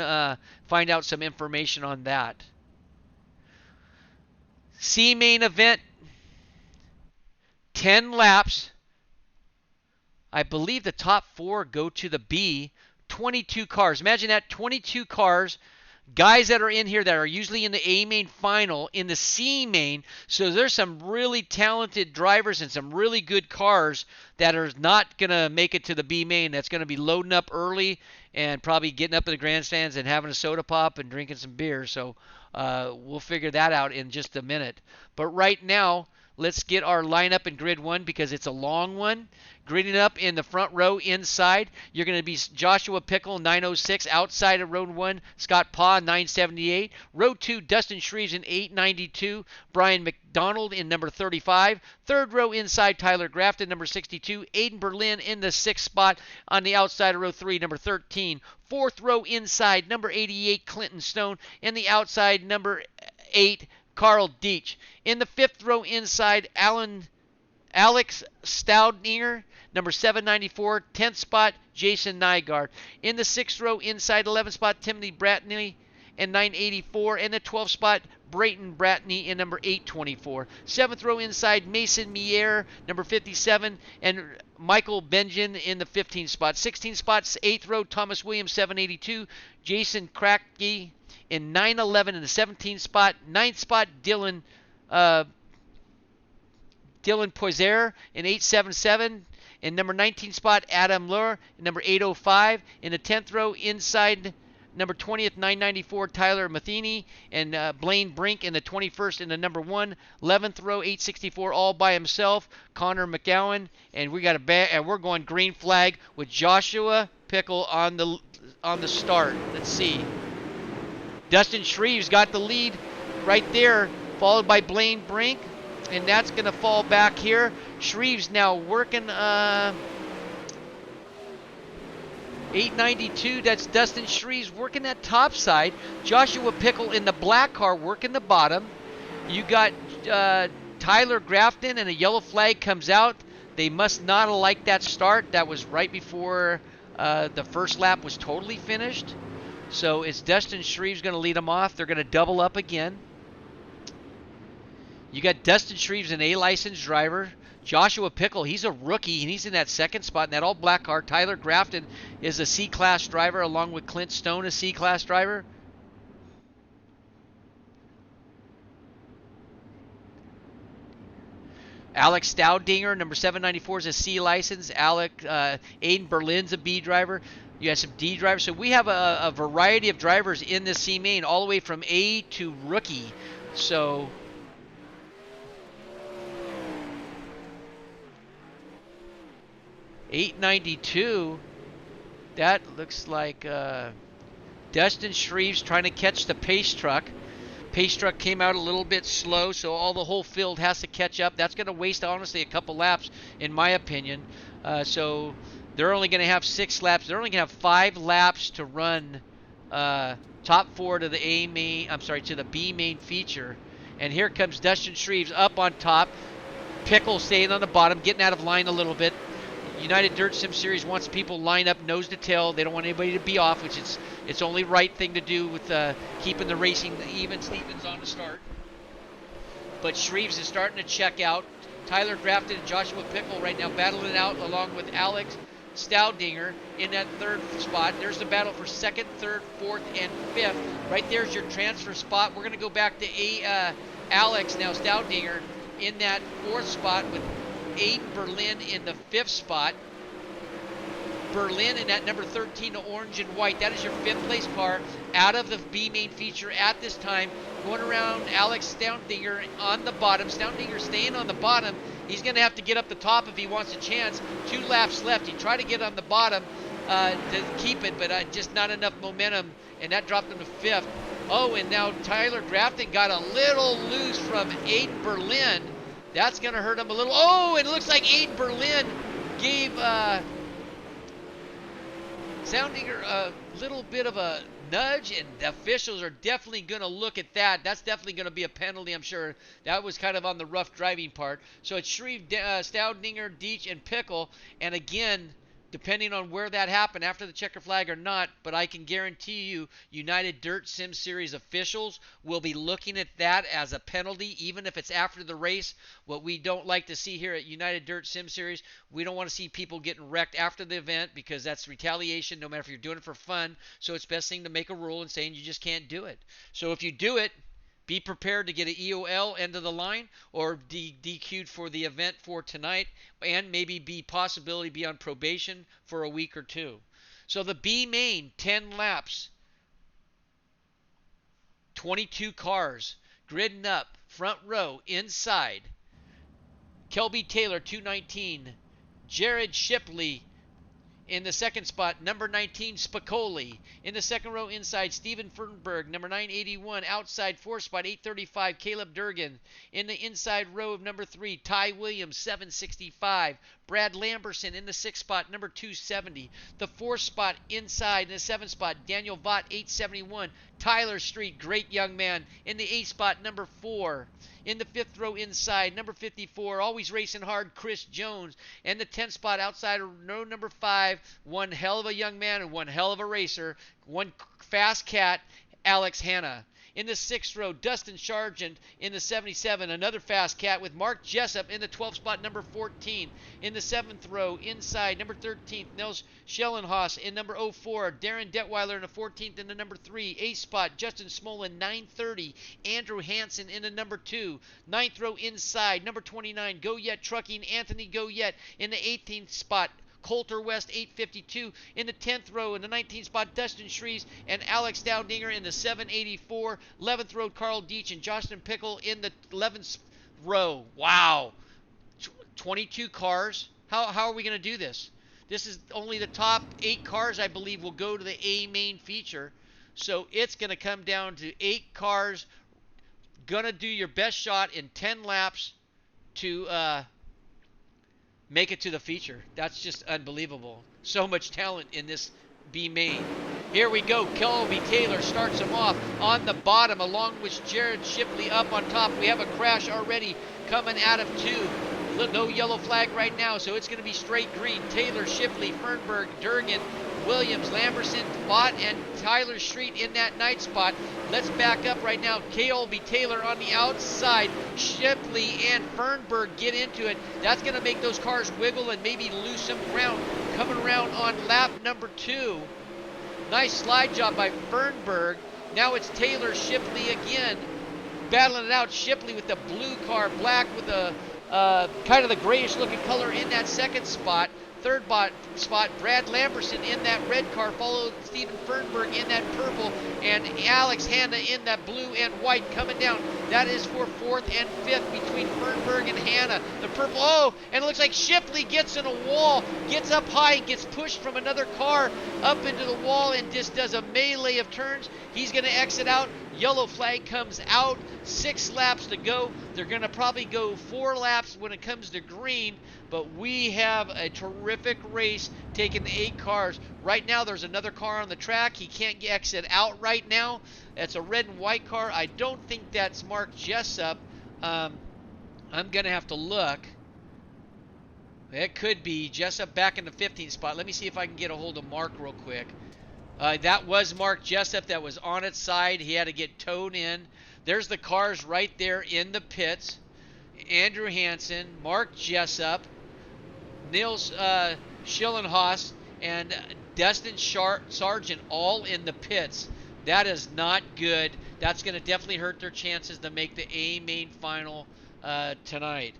find out some information on that. C main event, 10 laps. I believe the top 4 go to the B. 22 cars. Imagine that, 22 cars. Guys that are in here that are usually in the A main final, in the C main. So there's some really talented drivers and some really good cars that are not going to make it to the B main. That's going to be loading up early and probably getting up in the grandstands and having a soda pop and drinking some beer. So we'll figure that out in just a minute. But right now, let's get our lineup in grid 1 because it's a long one. Gridding up in the front row inside, you're going to be Joshua Pickle, 906. Outside of row 1, Scott Paw, 978. Row 2, Dustin Shreves in 892. Brian McDonald in number 35. Third row inside, Tyler Grafton, number 62. Aiden Berlin in the 6th spot on the outside of row 3, number 13. Fourth row inside, number 88, Clinton Stone. In the outside, number 8, Carl Deitch. In the 5th row inside, Alex Stoudninger, number 794. 10th spot, Jason Nygaard. In the 6th row inside, 11th spot, Timothy Bratney in 984. In the 12th spot, Brayton Bratney in number 824. 7th row inside, Mason Mier, number 57. And Michael Benjamin in the 15th spot. 16th spots, 8th row, Thomas Williams, 782. Jason Kratke in 911 in the 17th spot. 9th spot, Dylan Poiser in 877. In number 19 spot, Adam Luhr in number 805. In the 10th row inside, number 20th, 994, Tyler Matheny. And Blaine Brink in the 21st in the number 1. 11th row, 864, all by himself, Connor McGowan. And we got we're going green flag with Joshua Pickle on the start. Let's see. Dustin Shreves got the lead right there, followed by Blaine Brink. And that's going to fall back here. Shreves now working 892. That's Dustin Shreves working that top side. Joshua Pickle in the black car working the bottom. You got Tyler Grafton, and a yellow flag comes out. They must not have liked that start. That was right before the first lap was totally finished. So it's Dustin Shreves going to lead them off. They're going to double up again. You got Dustin Shreves, an A licensed driver. Joshua Pickle, he's a rookie, and he's in that second spot in that all black car. Tyler Grafton is a C-Class driver, along with Clint Stone, a C-Class driver. Alex Staudinger, number 794, is a C license. Aiden Berlin's a B driver. You have some D drivers. So we have a variety of drivers in this C main, all the way from A to rookie. So 892, that looks like Dustin Shreves trying to catch the pace truck. Pace truck came out a little bit slow, so all the whole field has to catch up. That's going to waste, honestly, a couple laps, in my opinion. So they're only going to have 6 laps. They're only going to have 5 laps to run top 4 to the to the B main feature. And here comes Dustin Shreves up on top. Pickle staying on the bottom, getting out of line a little bit. United Dirt Sim Series wants people lined up nose to tail. They don't want anybody to be off, which it's only right thing to do with keeping the racing even. Stevens on the start. But Shreves is starting to check out. Tyler Grafton and Joshua Pickle right now battling it out along with Alex Staudinger in that 3rd spot. There's the battle for 2nd, 3rd, 4th, and 5th. Right there's your transfer spot. We're going to go back to Alex now, Staudinger, in that 4th spot with Aiden Berlin in the 5th spot. Berlin in that number 13, the orange and white. That is your 5th place car out of the B main feature at this time. Going around Alex Staudinger on the bottom. Staudinger staying on the bottom. He's going to have to get up the top if he wants a chance. 2 laps left. He tried to get on the bottom to keep it, but just not enough momentum, and that dropped him to 5th. Oh, and now Tyler Grafton got a little loose from Aiden Berlin. That's going to hurt him a little. Oh, and it looks like Aiden Berlin gave Staudinger a little bit of a nudge, and the officials are definitely going to look at that. That's definitely going to be a penalty, I'm sure. That was kind of on the rough driving part. So it's Shreve, Staudinger, Deech, and Pickle. And again, depending on where that happened, after the checker flag or not, but I can guarantee you United Dirt Sim Series officials will be looking at that as a penalty, even if it's after the race. What we don't like to see here at United Dirt Sim Series, we don't want to see people getting wrecked after the event, because that's retaliation, no matter if you're doing it for fun. So it's best thing to make a rule and saying you just can't do it. So if you do it, be prepared to get an EOL end of the line, or DQ'd for the event for tonight, and maybe possibility be on probation for a week or 2. So the B main, 10 laps, 22 cars, gridding up, front row, inside. Kelby Taylor, 219. Jared Shipley in the 2nd spot, number 19, Spicoli. In the 2nd row inside, Steven Fernberg, number 981. Outside 4th spot, 835, Caleb Durgan. In the inside row of number 3, Ty Williams, 765. Brad Lamberson in the 6th spot, number 270. The 4th spot inside, in the 7th spot, Daniel Vaught, 871. Tyler Street, great young man. In the 8th spot, number 4. In the 5th row inside, number 54, always racing hard, Chris Jones. And the 10th spot outside row number 5, one hell of a young man and one hell of a racer, one fast cat, Alex Hanna. In the 6th row, Dustin Sargent in the 77, another fast cat with Mark Jessup in the 12th spot, number 14. In the 7th row, inside, number 13th, Nels Schellenhaus in number 04. Darren Detweiler in the 14th in the number 3. 8th spot, Justin Smolin, 930. Andrew Hansen in the number 2. 9th row, inside, number 29, Goyet Trucking, Anthony Goyet in the 18th spot. Coulter West, 852. In the 10th row, in the 19th spot, Dustin Shreves and Alex Staudinger in the 784. 11th row, Carl Deech and Justin Pickle in the 11th row. Wow. 22 cars. How are we going to do this? This is only the top 8 cars, I believe, will go to the A main feature. So it's going to come down to 8 cars. Going to do your best shot in 10 laps to make it to the feature. That's just unbelievable. So much talent in this B main. Here we go. Kelby Taylor starts him off on the bottom, along with Jared Shipley up on top. We have a crash already coming out of 2. No yellow flag right now, so it's going to be straight green. Taylor, Shipley, Fernberg, Durgan, Williams, Lamberson, Bott, and Tyler Street in that night spot. Let's back up right now. Colby Taylor on the outside. Shipley and Fernberg get into it. That's going to make those cars wiggle and maybe lose some ground. Coming around on lap number 2. Nice slide job by Fernberg. Now it's Taylor, Shipley again. Battling it out. Shipley with the blue car, black with the kind of the grayish looking color in that second spot. Third spot, Brad Lamberson in that red car, followed Stephen Fernberg in that purple, and Alex Hanna in that blue and white coming down. That is for 4th and 5th between Fernberg and Hanna. The purple, oh, and it looks like Shipley gets in a wall, gets up high and gets pushed from another car up into the wall and just does a melee of turns. He's going to exit out. Yellow flag comes out. 6 laps to go. They're going to probably go 4 laps when it comes to green, but we have a terrific race taking the 8 cars. Right now there's another car on the track. He can't exit out right now. That's a red and white car. I don't think that's Mark Jessup. I'm going to have to look. It could be Jessup back in the 15th spot. Let me see if I can get a hold of Mark real quick. That was Mark Jessup that was on its side. He had to get towed in. There's the cars right there in the pits. Andrew Hansen, Mark Jessup, Nils Schillenhaus, and Destin Sargent all in the pits. That is not good. That's going to definitely hurt their chances to make the A main final tonight.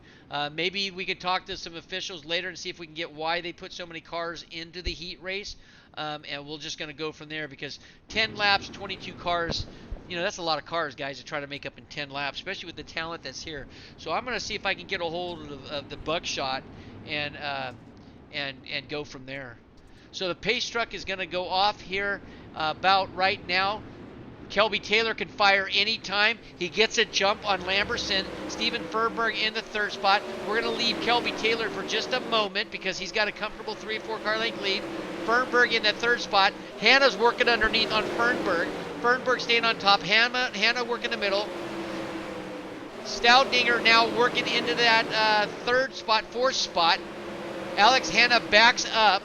Maybe we could talk to some officials later and see if we can get why they put so many cars into the heat race. And we're just going to go from there because 10 laps, 22 cars, that's a lot of cars, guys, to try to make up in 10 laps, especially with the talent that's here. So I'm going to see if I can get a hold of the buckshot and go from there. So the pace truck is going to go off here about right now. Kelby Taylor can fire anytime. He gets a jump on Lamberson. Stephen Fernberg in the 3rd spot. We're going to leave Kelby Taylor for just a moment because he's got a comfortable 3 or 4 car length lead. Fernberg in that 3rd spot. Hanna's working underneath on Fernberg. Fernberg staying on top. Hanna working the middle. Staudinger now working into that 3rd spot, 4th spot. Alex Hanna backs up.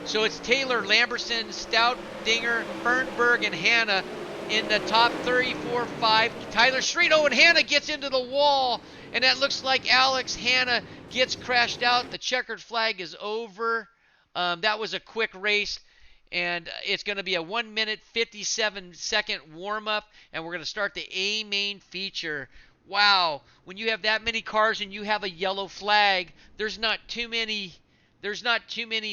So it's Taylor, Lamberson, Staudinger, Fernberg, and Hanna in the top 3, 4, 5. Tyler Street, and Hanna gets into the wall. And that looks like Alex Hanna gets crashed out. The checkered flag is over. That was a quick race. And it's going to be a 1 minute, 57 second warm-up. And we're going to start the A main feature. Wow. When you have that many cars and you have a yellow flag, there's not too many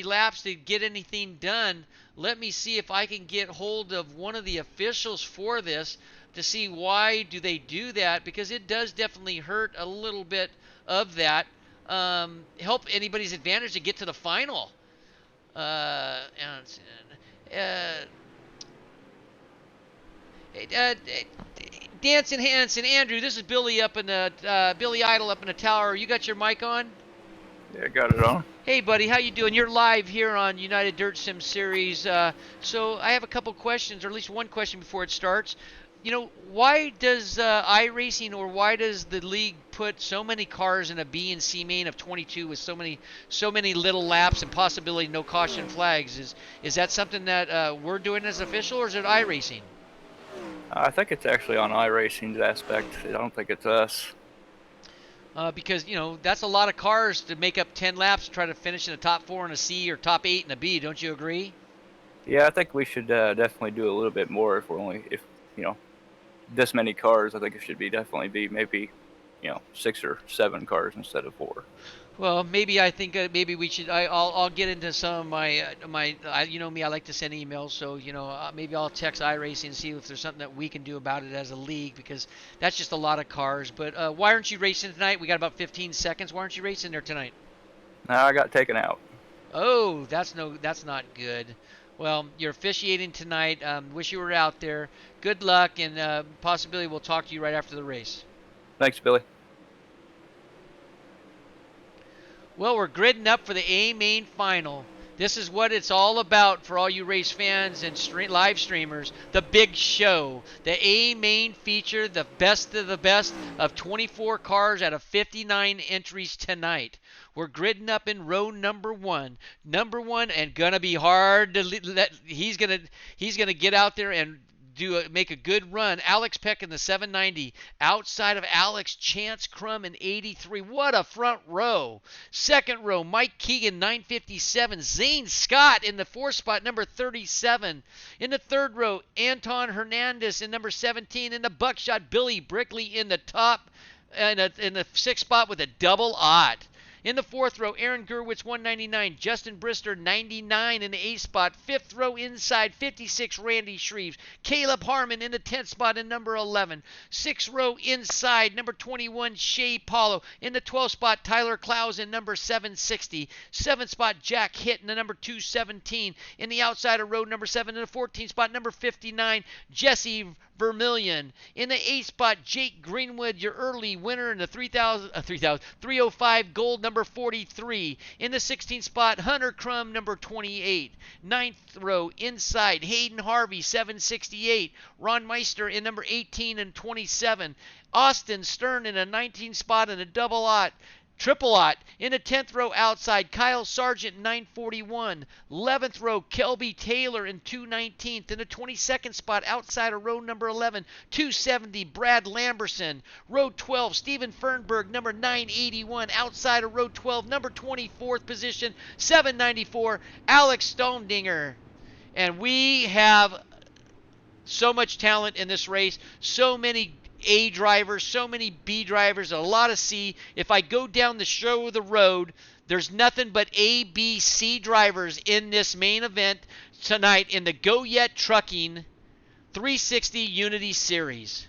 laps to get anything done. Let me see if I can get hold of one of the officials for this to see why do they do that, because it does definitely hurt a little bit of that. Help anybody's advantage to get to the final. Dancing Hansen, Andrew, this is Billy up in the Billy Idol up in the tower. You got your mic on? Yeah, got it on. Hey, buddy, how you doing? You're live here on United Dirt Sim Series. So I have a couple questions, or at least one question before it starts. Why does iRacing, or why does the league put so many cars in a B and C main of 22 with so many little laps and possibly no caution flags? Is that something that we're doing as official, or is it iRacing? I think it's actually on iRacing's aspect. I don't think it's us. Because, that's a lot of cars to make up 10 laps to try to finish in the top 4 in a C or top 8 in a B. Don't you agree? Yeah, I think we should definitely do a little bit more if this many cars. I think it should definitely be maybe 6 or 7 cars instead of 4. Well, maybe I think maybe we should. I'll get into some of my you know me, I like to send emails, so maybe I'll text iRacing and see if there's something that we can do about it as a league, because that's just a lot of cars. But why aren't you racing tonight? We got about 15 seconds. Why aren't you racing there tonight? I got taken out. Oh, that's not good. Well, you're officiating tonight. Wish you were out there. Good luck, and possibly we'll talk to you right after the race. Thanks, Billy. Well, we're gridding up for the A main final. This is what it's all about for all you race fans and live streamers. The big show. The A main feature, the best of the best of 24 cars out of 59 entries tonight. We're gridding up in row number one. Number one, and gonna be hard to let. He's gonna get out there and make a good run. Alex Peck in the 790. Outside of Alex, Chance Crum in 83. What a front row. Second row, Mike Keegan, 957. Zane Scott in the fourth spot, number 37. In the third row, Anton Hernandez in number 17. In the buckshot, Billy Brickley in the top, in the sixth spot with a double aught. In the fourth row, Aaron Gurwitz, 199. Justin Brister, 99 in the eighth spot. Fifth row inside, 56, Randy Shreves. Caleb Harmon in the 10th spot in number 11. Sixth row inside, number 21, Shea Paulo. In the 12th spot, Tyler Clowes in number 760. Seventh spot, Jack Hitt in the number 217. In the outside of row number 7, in the 14th spot, number 59, Jesse Vermillion. In the 8th spot, Jake Greenwood, your early winner in the 305 gold, number 43. In the 16th spot, Hunter Crum, number 28. Ninth row inside, Hayden Harvey, 768. Ron Meister in number 18 and 27. Austin Stern in a 19th spot and a double aught. Triple aught. In the 10th row outside, Kyle Sargent, 941. 11th row, Kelby Taylor in 219th. In the 22nd spot outside of row number 11, 270, Brad Lamberson. Row 12, Stephen Fernberg, number 981. Outside of row 12, number 24th position, 794, Alex Stonedinger. And we have so much talent in this race, so many A drivers, so many B drivers, a lot of C. If I go down the show of the road, there's nothing but A, B, C drivers in this main event tonight in the Goyet Trucking 360 Unity Series.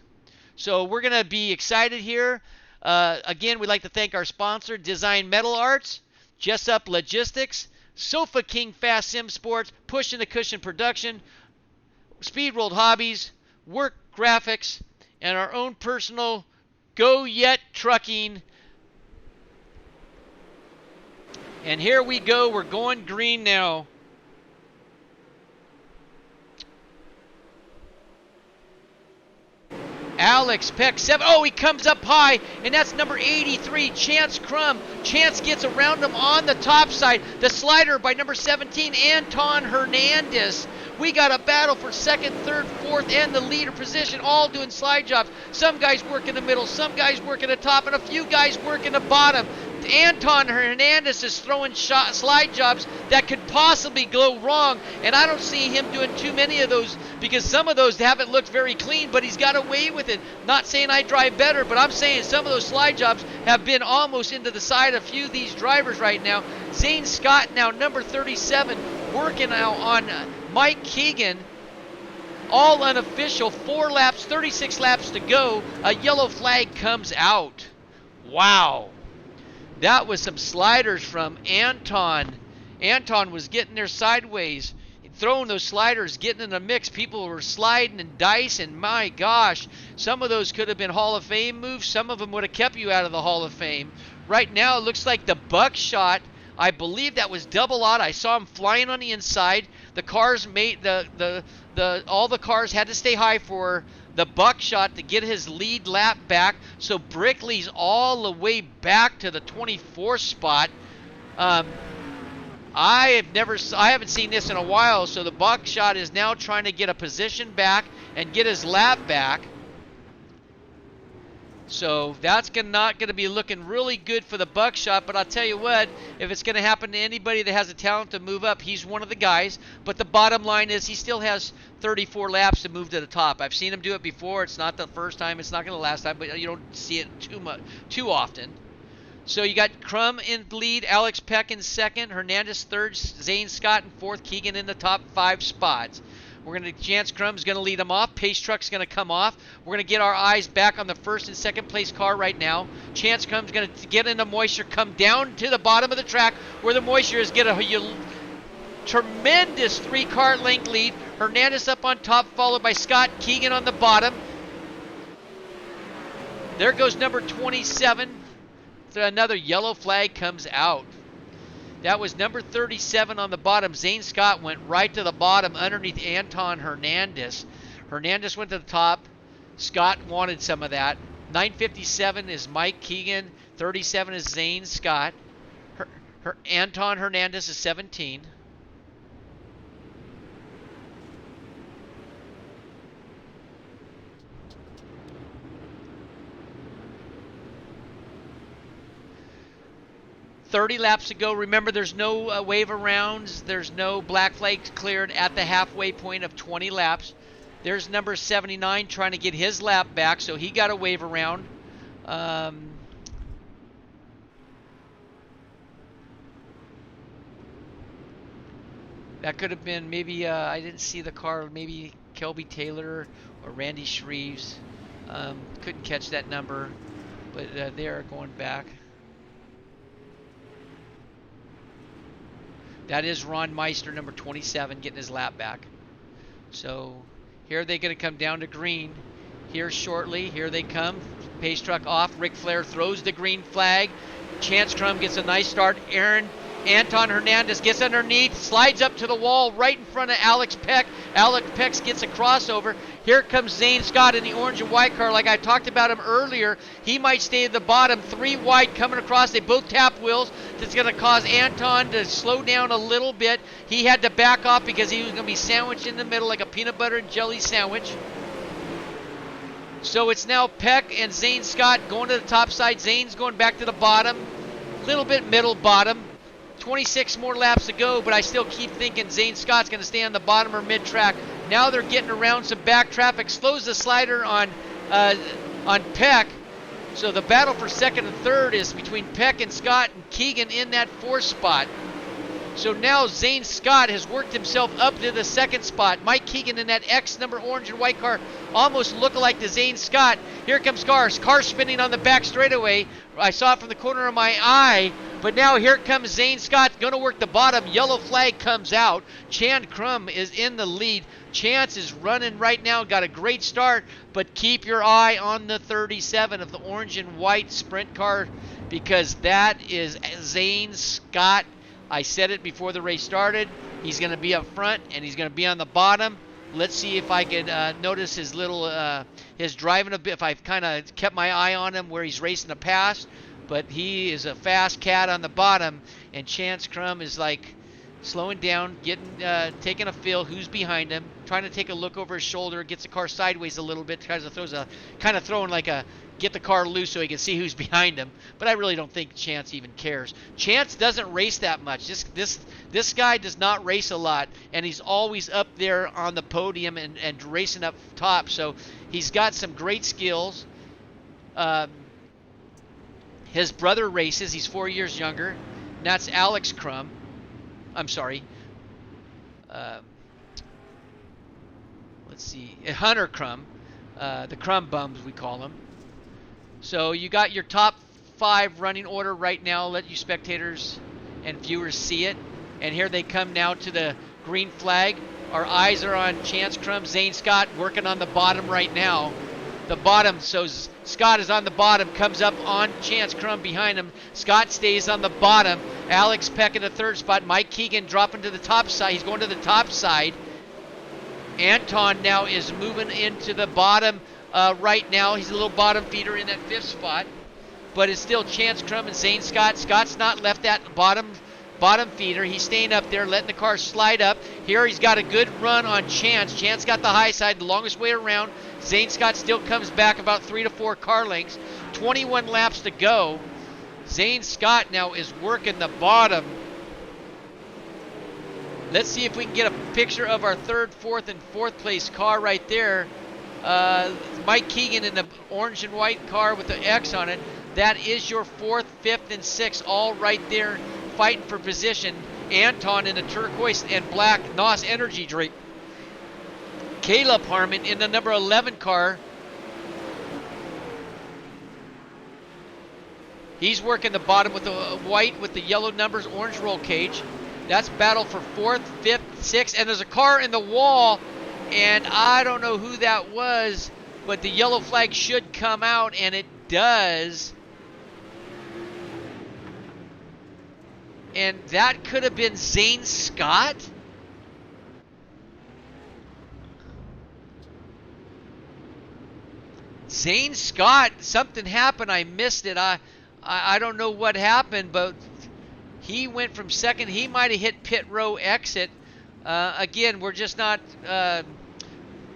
So we're going to be excited here. Again, we'd like to thank our sponsor, Design Metal Arts, Jessup Logistics, Sofa King Fast Sim Sports, Push and the Cushion Production, Speed World Hobbies, Work Graphics, and our own personal Goyet Trucking. And here we go. We're going green now. Alex Peck, 7. Oh, he comes up high, and that's number 83, Chance Crum. Chance gets around him on the top side. The slider by number 17, Anton Hernandez. We got a battle for second, third, fourth, and the leader position, all doing slide jobs. Some guys work in the middle, some guys work in the top, and a few guys work in the bottom. Anton Hernandez is throwing slide jobs that could possibly go wrong, and I don't see him doing too many of those because some of those haven't looked very clean, but he's got away with it. Not saying I drive better, but I'm saying some of those slide jobs have been almost into the side of a few of these drivers right now. Zane Scott now, number 37, working now on Mike Keegan. All unofficial, 4 laps, 36 laps to go. A yellow flag comes out. Wow. That was some sliders from Anton. Anton was getting there sideways, throwing those sliders, getting in the mix. People were sliding and dicing. My gosh, some of those could have been Hall of Fame moves. Some of them would have kept you out of the Hall of Fame. Right now, it looks like the buckshot. I believe that was double aught. I saw him flying on the inside. The cars made all the cars had to stay high for the buckshot to get his lead lap back. So Brickley's all the way back to the 24th spot. I haven't seen this in a while. So the buckshot is now trying to get a position back and get his lap back. So that's not going to be looking really good for the buckshot. But I'll tell you what, if it's going to happen to anybody that has the talent to move up, he's one of the guys. But the bottom line is he still has 34 laps to move to the top. I've seen him do it before. It's not the first time. It's not going to last time. But you don't see it too often. So you got Crum in lead, Alex Peck in second, Hernandez third, Zane Scott in fourth, Keegan in the top 5 spots. Chance Crum's going to lead them off. Pace Truck's going to come off. We're going to get our eyes back on the first and second place car right now. Chance Crum's going to get into moisture, come down to the bottom of the track where the moisture is, get a tremendous 3-car length lead. Hernandez up on top, followed by Scott, Keegan on the bottom. There goes number 27. Another yellow flag comes out. That was number 37 on the bottom. Zane Scott went right to the bottom underneath Anton Hernandez. Hernandez went to the top. Scott wanted some of that. 957 is Mike Keegan. 37 is Zane Scott. Anton Hernandez is 17. "30 laps to go." Remember, there's no wave arounds. There's no black flags cleared at the halfway point of 20 laps. There's number 79 trying to get his lap back, so he got a wave around. That could have been maybe, I didn't see the car, maybe Kelby Taylor or Randy Shreves. Couldn't catch that number, but they are going back. That is Ron Meister, number 27, getting his lap back. So here they're going to come down to green here shortly. Here they come. Pace truck off. Ric Flair throws the green flag. Chance Crum gets a nice start. Anton Hernandez gets underneath, slides up to the wall right in front of Alex Peck. Alex Peck gets a crossover. Here comes Zane Scott in the orange and white car. Like I talked about him earlier, he might stay at the bottom. 3 wide coming across. They both tap wheels. That's going to cause Anton to slow down a little bit. He had to back off because he was going to be sandwiched in the middle like a peanut butter and jelly sandwich. So it's now Peck and Zane Scott going to the top side. Zane's going back to the bottom. A little bit middle bottom. 26 more laps to go, but I still keep thinking Zane Scott's going to stay on the bottom or mid-track. Now they're getting around some back traffic. Slows the slider on Peck. So the battle for second and third is between Peck and Scott and Keegan in that 4th spot. So now Zane Scott has worked himself up to the 2nd spot. Mike Keegan in that X number orange and white car almost look alike to Zane Scott. Here comes Car spinning on the back straightaway. I saw it from the corner of my eye. But now here comes Zane Scott, going to work the bottom. Yellow flag comes out. Chan Crum is in the lead. Chance is running right now, got a great start, but keep your eye on the 37 of the orange and white sprint car because that is Zane Scott. I said it before the race started. He's going to be up front and he's going to be on the bottom. Let's see if I can notice his little, his driving a bit, if I've kind of kept my eye on him where he's racing the past. But he is a fast cat on the bottom, and Chance Crum is like slowing down, taking a feel who's behind him, trying to take a look over his shoulder, gets the car sideways a little bit, tries to throwing like a get the car loose so he can see who's behind him. But I really don't think Chance even cares. Chance doesn't race that much. This guy does not race a lot, and he's always up there on the podium and racing up top. So he's got some great skills. His brother races. He's 4 years younger. And that's Alex Crum. I'm sorry. Let's see. Hunter Crum. The Crum Bums, we call him. So you got your top 5 running order right now. Let you spectators and viewers see it. And here they come now to the green flag. Our eyes are on Chance Crum. Zane Scott working on the bottom right now. The bottom, so Scott is on the bottom, comes up on Chance Crum behind him. Scott stays on the bottom. Alex Peck in the 3rd spot. Mike Keegan dropping to the top side. He's going to the top side. Anton now is moving into the bottom right now. He's a little bottom feeder in that 5th spot. But it's still Chance Crum and Zane Scott. Scott's not left that bottom feeder. He's staying up there, letting the car slide up. Here he's got a good run on Chance. Chance got the high side, the longest way around. Zane Scott still comes back about 3 to 4 car lengths. 21 laps to go. Zane Scott now is working the bottom. Let's see if we can get a picture of our 3rd, 4th, and 4th place car right there. Mike Keegan in the orange and white car with the X on it. That is your 4th, 5th, and 6th, all right there fighting for position. Anton in the turquoise and black NOS Energy drink. Caleb Harmon in the number 11 car. He's working the bottom with the white with the yellow numbers, orange roll cage. That's battle for 4th, 5th, 6th. And there's a car in the wall, and I don't know who that was, but the yellow flag should come out, and it does. And that could have been Zane Scott. Zane Scott, something happened. I missed it. I don't know what happened, but He went from second. He might have hit pit row exit. Again, we're just not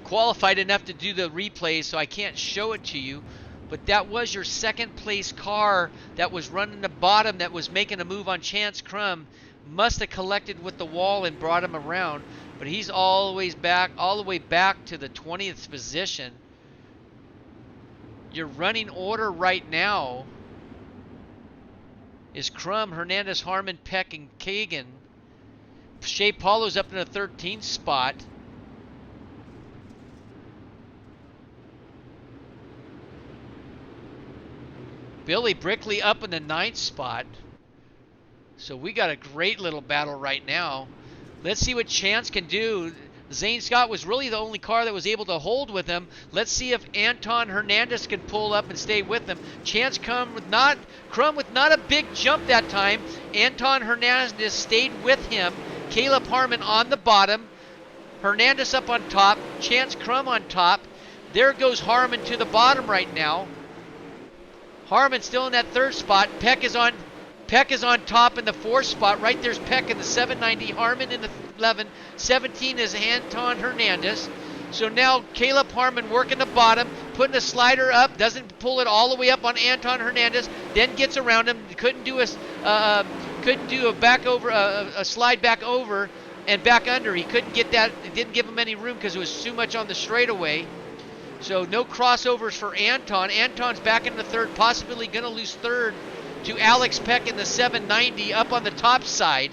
qualified enough to do the replays, so I can't show it to you. But that was your second place car that was running the bottom, that was making a move on Chance Crum. Must have collected with the wall and brought him around. But he's all the way back to the 20th position. Your running order right now is Crum, Hernandez, Harmon, Peck, and Kagan. Shea Paulo's up in the 13th spot. Billy Brickley up in the 9th spot. So we got a great little battle right now. Let's see what Chance can do. Zane Scott was really the only car that was able to hold with him. Let's see if Anton Hernandez can pull up and stay with him. Chance Crum with not a big jump that time. Anton Hernandez stayed with him. Caleb Harmon on the bottom. Hernandez up on top. Chance Crum on top. There goes Harmon to the bottom right now. Harmon still in that 3rd spot. Peck is on top in the 4th spot. Right there's Peck in the 790. Harmon in the 11. 17 is Anton Hernandez. So now Caleb Harmon working the bottom, putting a slider up, doesn't pull it all the way up on Anton Hernandez, then gets around him. Couldn't do a slide back over and back under. He couldn't get that. It didn't give him any room because it was too much on the straightaway. So no crossovers for Anton. Anton's back in the 3rd, possibly going to lose 3rd to Alex Peck in the 790 up on the top side.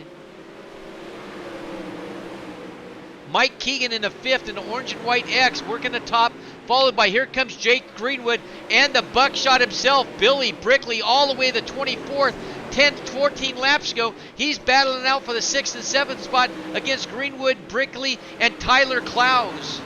Mike Keegan in the 5th in the orange and white X working the top, followed by here comes Jake Greenwood and the buckshot himself, Billy Brickley, all the way to the 24th. 10, 14 laps ago, he's battling out for the 6th and 7th spot against Greenwood, Brickley, and Tyler Clowes.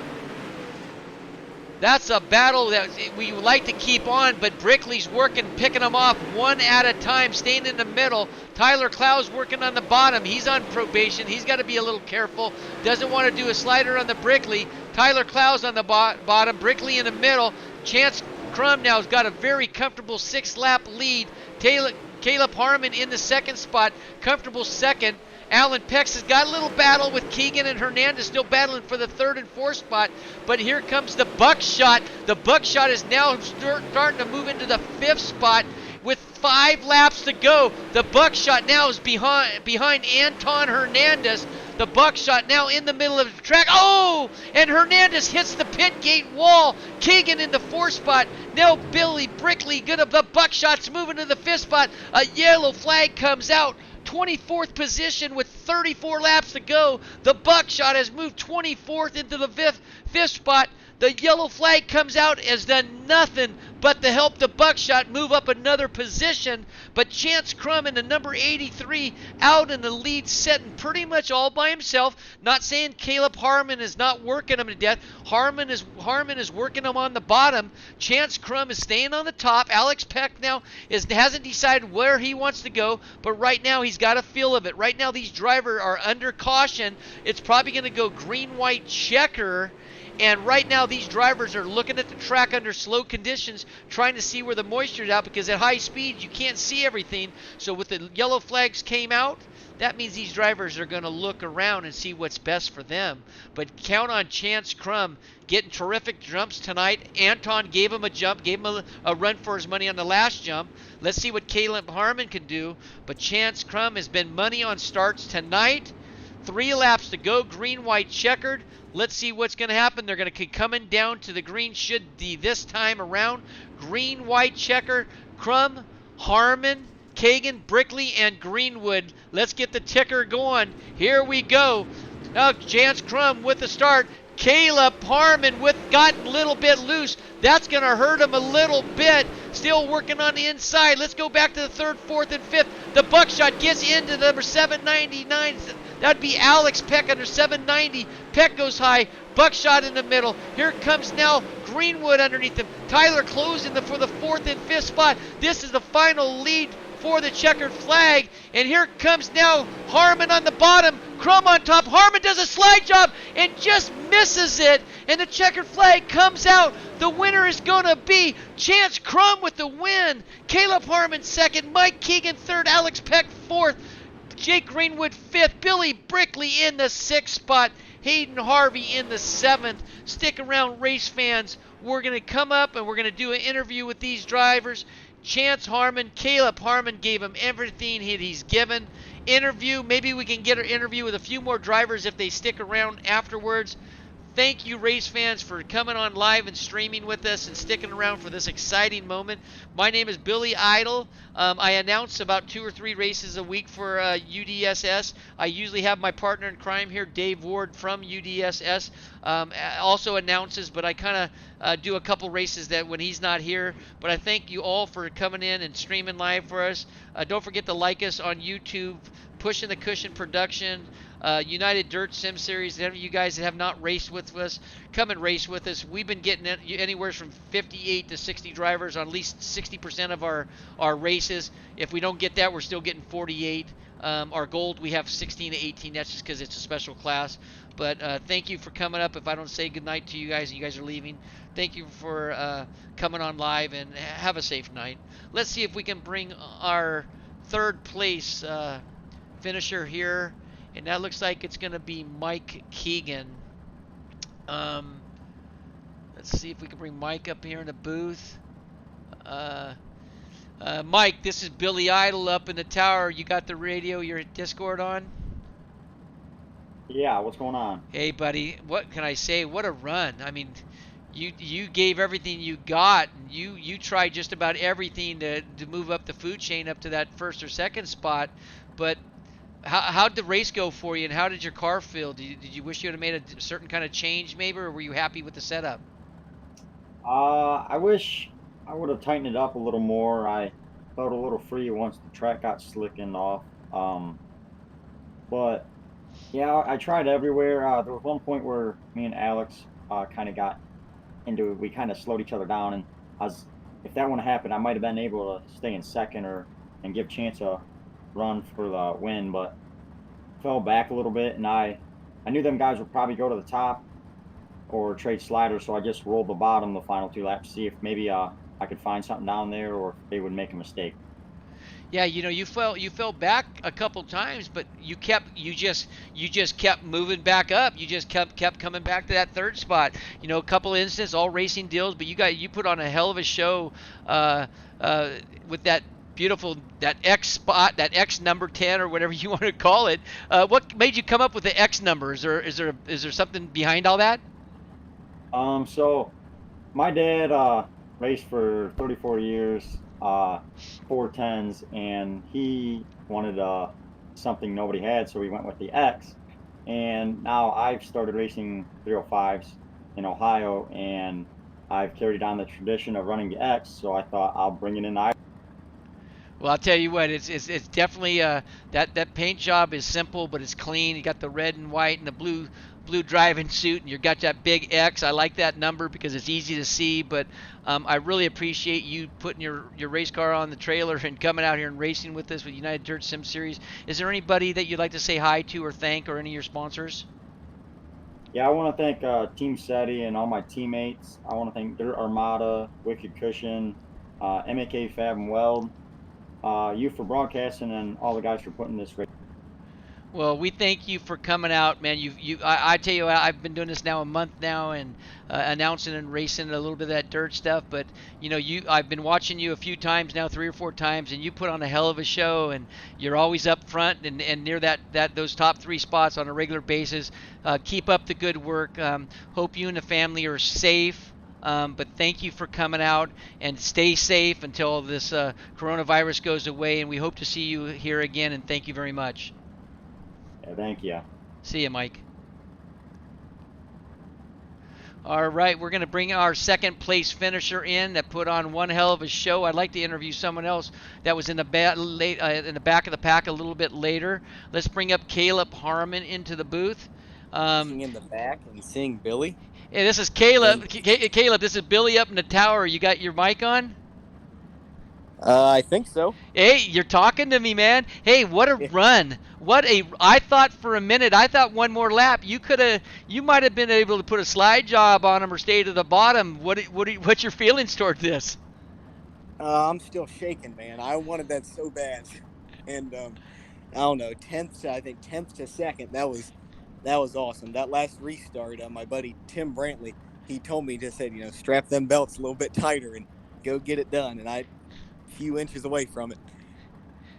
That's a battle that we like to keep on, but Brickley's working, picking them off one at a time, staying in the middle. Tyler Clowes working on the bottom. He's on probation. He's got to be a little careful. Doesn't want to do a slider on the Brickley. Tyler Clowes on the bottom. Brickley in the middle. Chance Crum now has got a very comfortable 6-lap lead. Caleb Harmon in the 2nd spot. Comfortable 2nd. Alan Pex has got a little battle with Keegan and Hernandez, still battling for the 3rd and 4th spot. But here comes the buckshot. The buckshot is now starting to move into the 5th spot with 5 laps to go. The buckshot now is behind Anton Hernandez. The buckshot now in the middle of the track. Oh! And Hernandez hits the pit gate wall. Keegan in the 4th spot. Now Billy Brickley, the buckshot's moving to the 5th spot. A yellow flag comes out. 24th position with 34 laps to go. The buckshot has moved 24th into the 5th spot. The yellow flag comes out, has done nothing but to help the buckshot move up another position. But Chance Crum in the number 83 out in the lead, sitting pretty much all by himself. Not saying Caleb Harmon is not working him to death. Harmon is working him on the bottom. Chance Crum is staying on the top. Alex Peck now hasn't decided where he wants to go, but right now he's got a feel of it. Right now these drivers are under caution. It's probably going to go green-white checker. And right now these drivers are looking at the track under slow conditions, trying to see where the moisture is out, because at high speed you can't see everything. So with the yellow flags came out, that means these drivers are going to look around and see what's best for them. But count on Chance Crum getting terrific jumps tonight. Anton gave him a jump, gave him a run for his money on the last jump. Let's see what Caleb Harmon can do. But Chance Crum has been money on starts tonight. 3 laps to go, green-white checkered. Let's see what's going to happen. They're going to keep coming down to the green, should be this time around. Green-white checker, Crum, Harmon, Kagan, Brickley, and Greenwood. Let's get the ticker going. Here we go. Now Chance Crum with the start. Caleb Harmon gotten a little bit loose. That's going to hurt him a little bit. Still working on the inside. Let's go back to the 3rd, 4th, and 5th. The buckshot gets into the number 799. That'd be Alex Peck under 790. Peck goes high. Buckshot in the middle. Here comes now Greenwood underneath him. Tyler closing for the 4th and 5th spot. This is the final lead for the checkered flag. And here comes now Harmon on the bottom. Crum on top. Harmon does a slide job and just misses it. And the checkered flag comes out. The winner is going to be Chance Crum with the win. Caleb Harmon 2nd. Mike Keegan 3rd. Alex Peck 4th. Jake Greenwood 5th. Billy Brickley in the 6th spot. Hayden Harvey in the 7th. Stick around, race fans. We're going to come up and we're going to do an interview with these drivers. Chance Harmon, Caleb Harmon gave him everything he's given. Interview, maybe we can get an interview with a few more drivers if they stick around afterwards. Thank you, race fans, for coming on live and streaming with us and sticking around for this exciting moment. My name is Billy Idle. I announce about 2 or 3 races a week for UDSS. I usually have my partner in crime here, Dave Ward from UDSS, also announces, but I kind of do a couple races that when he's not here. But I thank you all for coming in and streaming live for us. Don't forget to like us on YouTube, Pushing the Cushion Production. United Dirt Sim Series. Any of you guys that have not raced with us, come and race with us. We've been getting anywhere from 58 to 60 drivers on at least 60% of our races. If we don't get that, we're still getting 48. Our gold, we have 16 to 18. That's just because it's a special class. But thank you for coming up. If I don't say goodnight to you guys and you guys are leaving, thank you for coming on live, and have a safe night. Let's see if we can bring our 3rd place finisher here. And that looks like it's going to be Mike Keegan. Let's see if we can bring Mike up here in the booth. Mike, this is Billy Idle up in the tower. You got the radio, your Discord on? Yeah, what's going on? Hey, buddy. What can I say? What a run. I mean, you gave everything you got. You tried just about everything to move up the food chain up to that 1st or 2nd spot. But how'd the race go for you, and how did your car feel? Did you wish you had made a certain kind of change, maybe, or were you happy with the setup? I wish I would have tightened it up a little more. I felt a little free once the track got slickened off. But yeah, I tried everywhere. There was one point where me and Alex kind of got into it. We kind of slowed each other down, and if that wouldn't have happened, I might have been able to stay in 2nd and give Chance a run for the win, but fell back a little bit, and I knew them guys would probably go to the top or trade sliders, so I just rolled the bottom the final 2 laps to see if maybe I could find something down there, or if they would make a mistake. Yeah, you fell back a couple times, but you just kept moving back up. You just kept coming back to that 3rd spot. A couple instances, all racing deals, but you put on a hell of a show with that beautiful, that X spot, that X number 10 or whatever you want to call it. What made you come up with the X number? Is there something behind all that? So my dad raced for 34 years, 410s, and he wanted something nobody had, so we went with the X. And now I've started racing 305s in Ohio, and I've carried on the tradition of running the X, so I thought I'll bring it in. Well, I'll tell you what, it's definitely that paint job is simple, but it's clean. You got the red and white and the blue driving suit, and you got that big X. I like that number because it's easy to see. But I really appreciate you putting your race car on the trailer and coming out here and racing with us with United Dirt Sim Series. Is there anybody that you'd like to say hi to or thank, or any of your sponsors? Yeah, I want to thank Team SETI and all my teammates. I want to thank Dirt Armada, Wicked Cushion, MAK Fab and Weld, you for broadcasting, and all the guys for putting this race. Well, we thank you for coming out, man. I tell you, I've been doing this now a month now, and announcing and racing a little bit of that dirt stuff. But I've been watching you a few times now, 3 or 4 times, and you put on a hell of a show. And you're always up front and near those top 3 spots on a regular basis. Keep up the good work. Hope you and the family are safe. But thank you for coming out, and stay safe until this coronavirus goes away. And we hope to see you here again. And thank you very much. Yeah, thank you. See you, Mike. All right, we're going to bring our 2nd place finisher in that put on one hell of a show. I'd like to interview someone else that was in the back of the pack a little bit later. Let's bring up Caleb Harmon into the booth. In the back and seeing Billy. Hey, this is Caleb. Caleb, this is Billy up in the tower. You got your mic on? I think so. Hey, you're talking to me, man. Hey, what a run. I thought for a minute, one more lap, you might have been able to put a slide job on him or stay to the bottom. What's your feelings toward this? I'm still shaking, man. I wanted that so bad. And I don't know, 10th to, I think 10th to second. That was awesome. That last restart, my buddy Tim Brantley, he told me, just said, strap them belts a little bit tighter and go get it done. And I few inches away from it.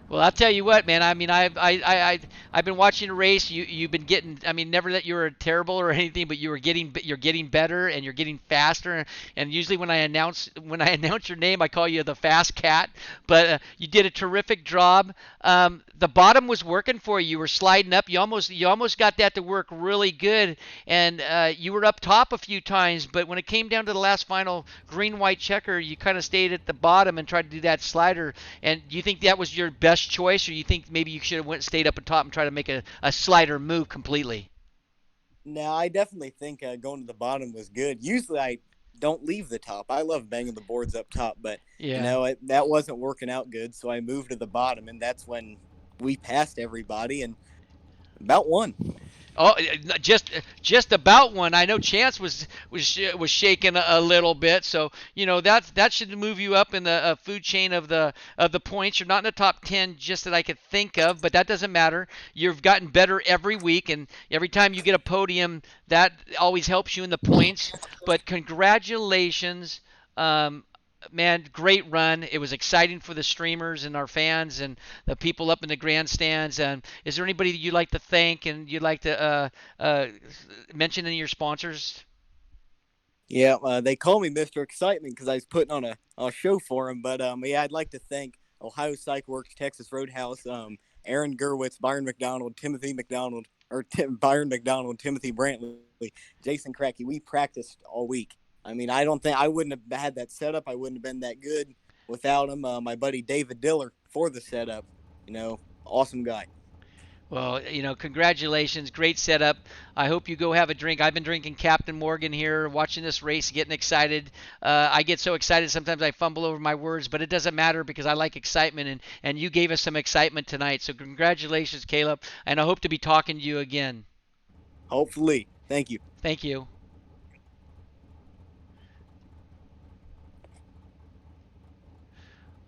Well, I'll tell you what, man. I mean, I've been watching a race. You've been getting. I mean, never that you were terrible or anything, but you're getting better and you're getting faster. And usually when I announce your name, I call you the fast cat. But you did a terrific job. The bottom was working for you. You were sliding up. You almost got that to work really good, and you were up top a few times. But when it came down to the last final green white checker, you kind of stayed at the bottom and tried to do that slider. And do you think that was your best choice, or you think maybe you should have stayed up at top and tried to make a slider move completely? Now, I definitely think going to the bottom was good. Usually, I don't leave the top. I love banging the boards up top, but Yeah. that wasn't working out good. So I moved to the bottom, and that's when we passed everybody and about won. Oh, just about one. I know Chance was shaking a little bit, so that should move you up in the food chain of the points. You're not in the top 10 just that I could think of, but that doesn't matter. You've gotten better every week, and every time you get a podium, that always helps you in the points. But congratulations. Man, great run. It was exciting for the streamers and our fans and the people up in the grandstands. And is there anybody that you'd like to thank and you'd like to mention any of your sponsors? Yeah, they call me Mr. Excitement because I was putting on a show for them. But yeah, I'd like to thank Ohio Psych Works, Texas Roadhouse, Aaron Gerwitz, Byron McDonald, Timothy McDonald, or Byron McDonald, Timothy Brantley, Jason Cracky. We practiced all week. I mean, I don't think I wouldn't have had that setup. I wouldn't have been that good without him. My buddy David Diller for the setup. Awesome guy. Well, congratulations. Great setup. I hope you go have a drink. I've been drinking Captain Morgan here, watching this race, getting excited. I get so excited sometimes I fumble over my words, but it doesn't matter because I like excitement, and you gave us some excitement tonight. So congratulations, Caleb, and I hope to be talking to you again. Hopefully. Thank you. Thank you.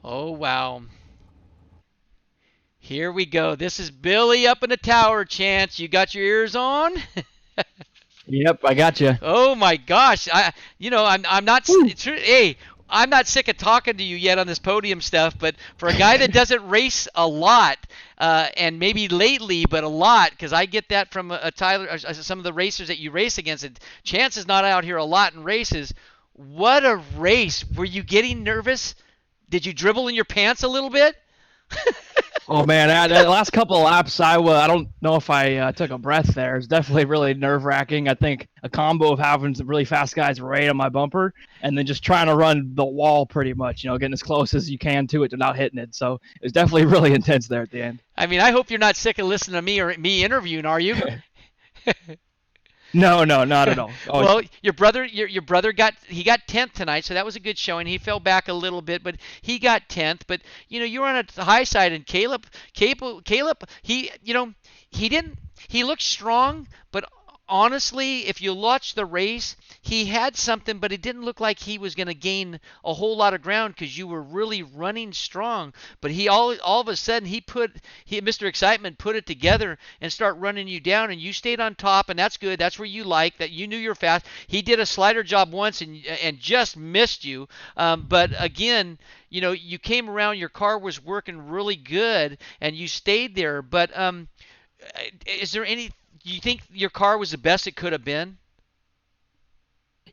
Oh, wow. Here we go. This is Billy up in the tower, Chance. You got your ears on? Yep, I got you. Oh my gosh. I'm not hey, I'm not sick of talking to you yet on this podium stuff, but for a guy that doesn't race a lot, and maybe lately, but a lot, because I get that from Tyler, some of the racers that you race against. And Chance is not out here a lot in races. What a race! Were you getting nervous? Did you dribble in your pants a little bit? Oh man, the last couple of laps, I don't know if I took a breath there. It's definitely really nerve wracking. I think a combo of having some really fast guys right on my bumper, and then just trying to run the wall pretty much. Getting as close as you can to it without hitting it. So it was definitely really intense there at the end. I mean, I hope you're not sick of listening to me or me interviewing, are you? No, not at all. Oh, Well, your brother got 10th tonight, so that was a good showing. He fell back a little bit, but he got 10th. But you were on a high side, and Caleb, he didn't. He looked strong, but honestly, if you watch the race, he had something, but it didn't look like he was going to gain a whole lot of ground because you were really running strong. But he all of a sudden Mr. Excitement put it together and start running you down, and you stayed on top, and that's good. That's where you like that. You knew you're fast. He did a slider job once and just missed you. But again, you came around. Your car was working really good, and you stayed there. But is there any? Do you think your car was the best it could have been?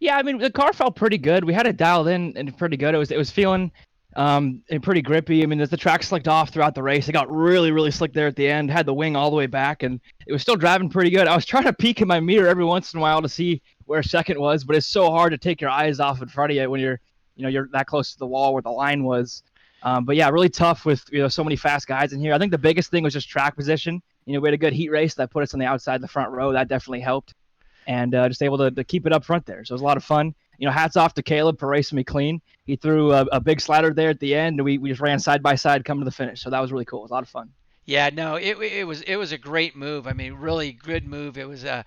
yeah, I mean the car felt pretty good. We had it dialed in and pretty good. It was feeling and pretty grippy. I mean, the track slicked off throughout the race. It got really, really slick there at the end. Had the wing all the way back, and it was still driving pretty good. I was trying to peek in my mirror every once in a while to see where second was, but it's so hard to take your eyes off in front of you when you're that close to the wall where the line was. But yeah, really tough with so many fast guys in here. I think the biggest thing was just track position. We had a good heat race that put us on the outside of the front row. That definitely helped, and just able to keep it up front there. So it was a lot of fun. Hats off to Caleb for racing me clean. He threw a big slider there at the end, and we just ran side by side coming to the finish. So that was really cool. It was a lot of fun. Yeah, no, it was a great move. I mean, really good move. It was a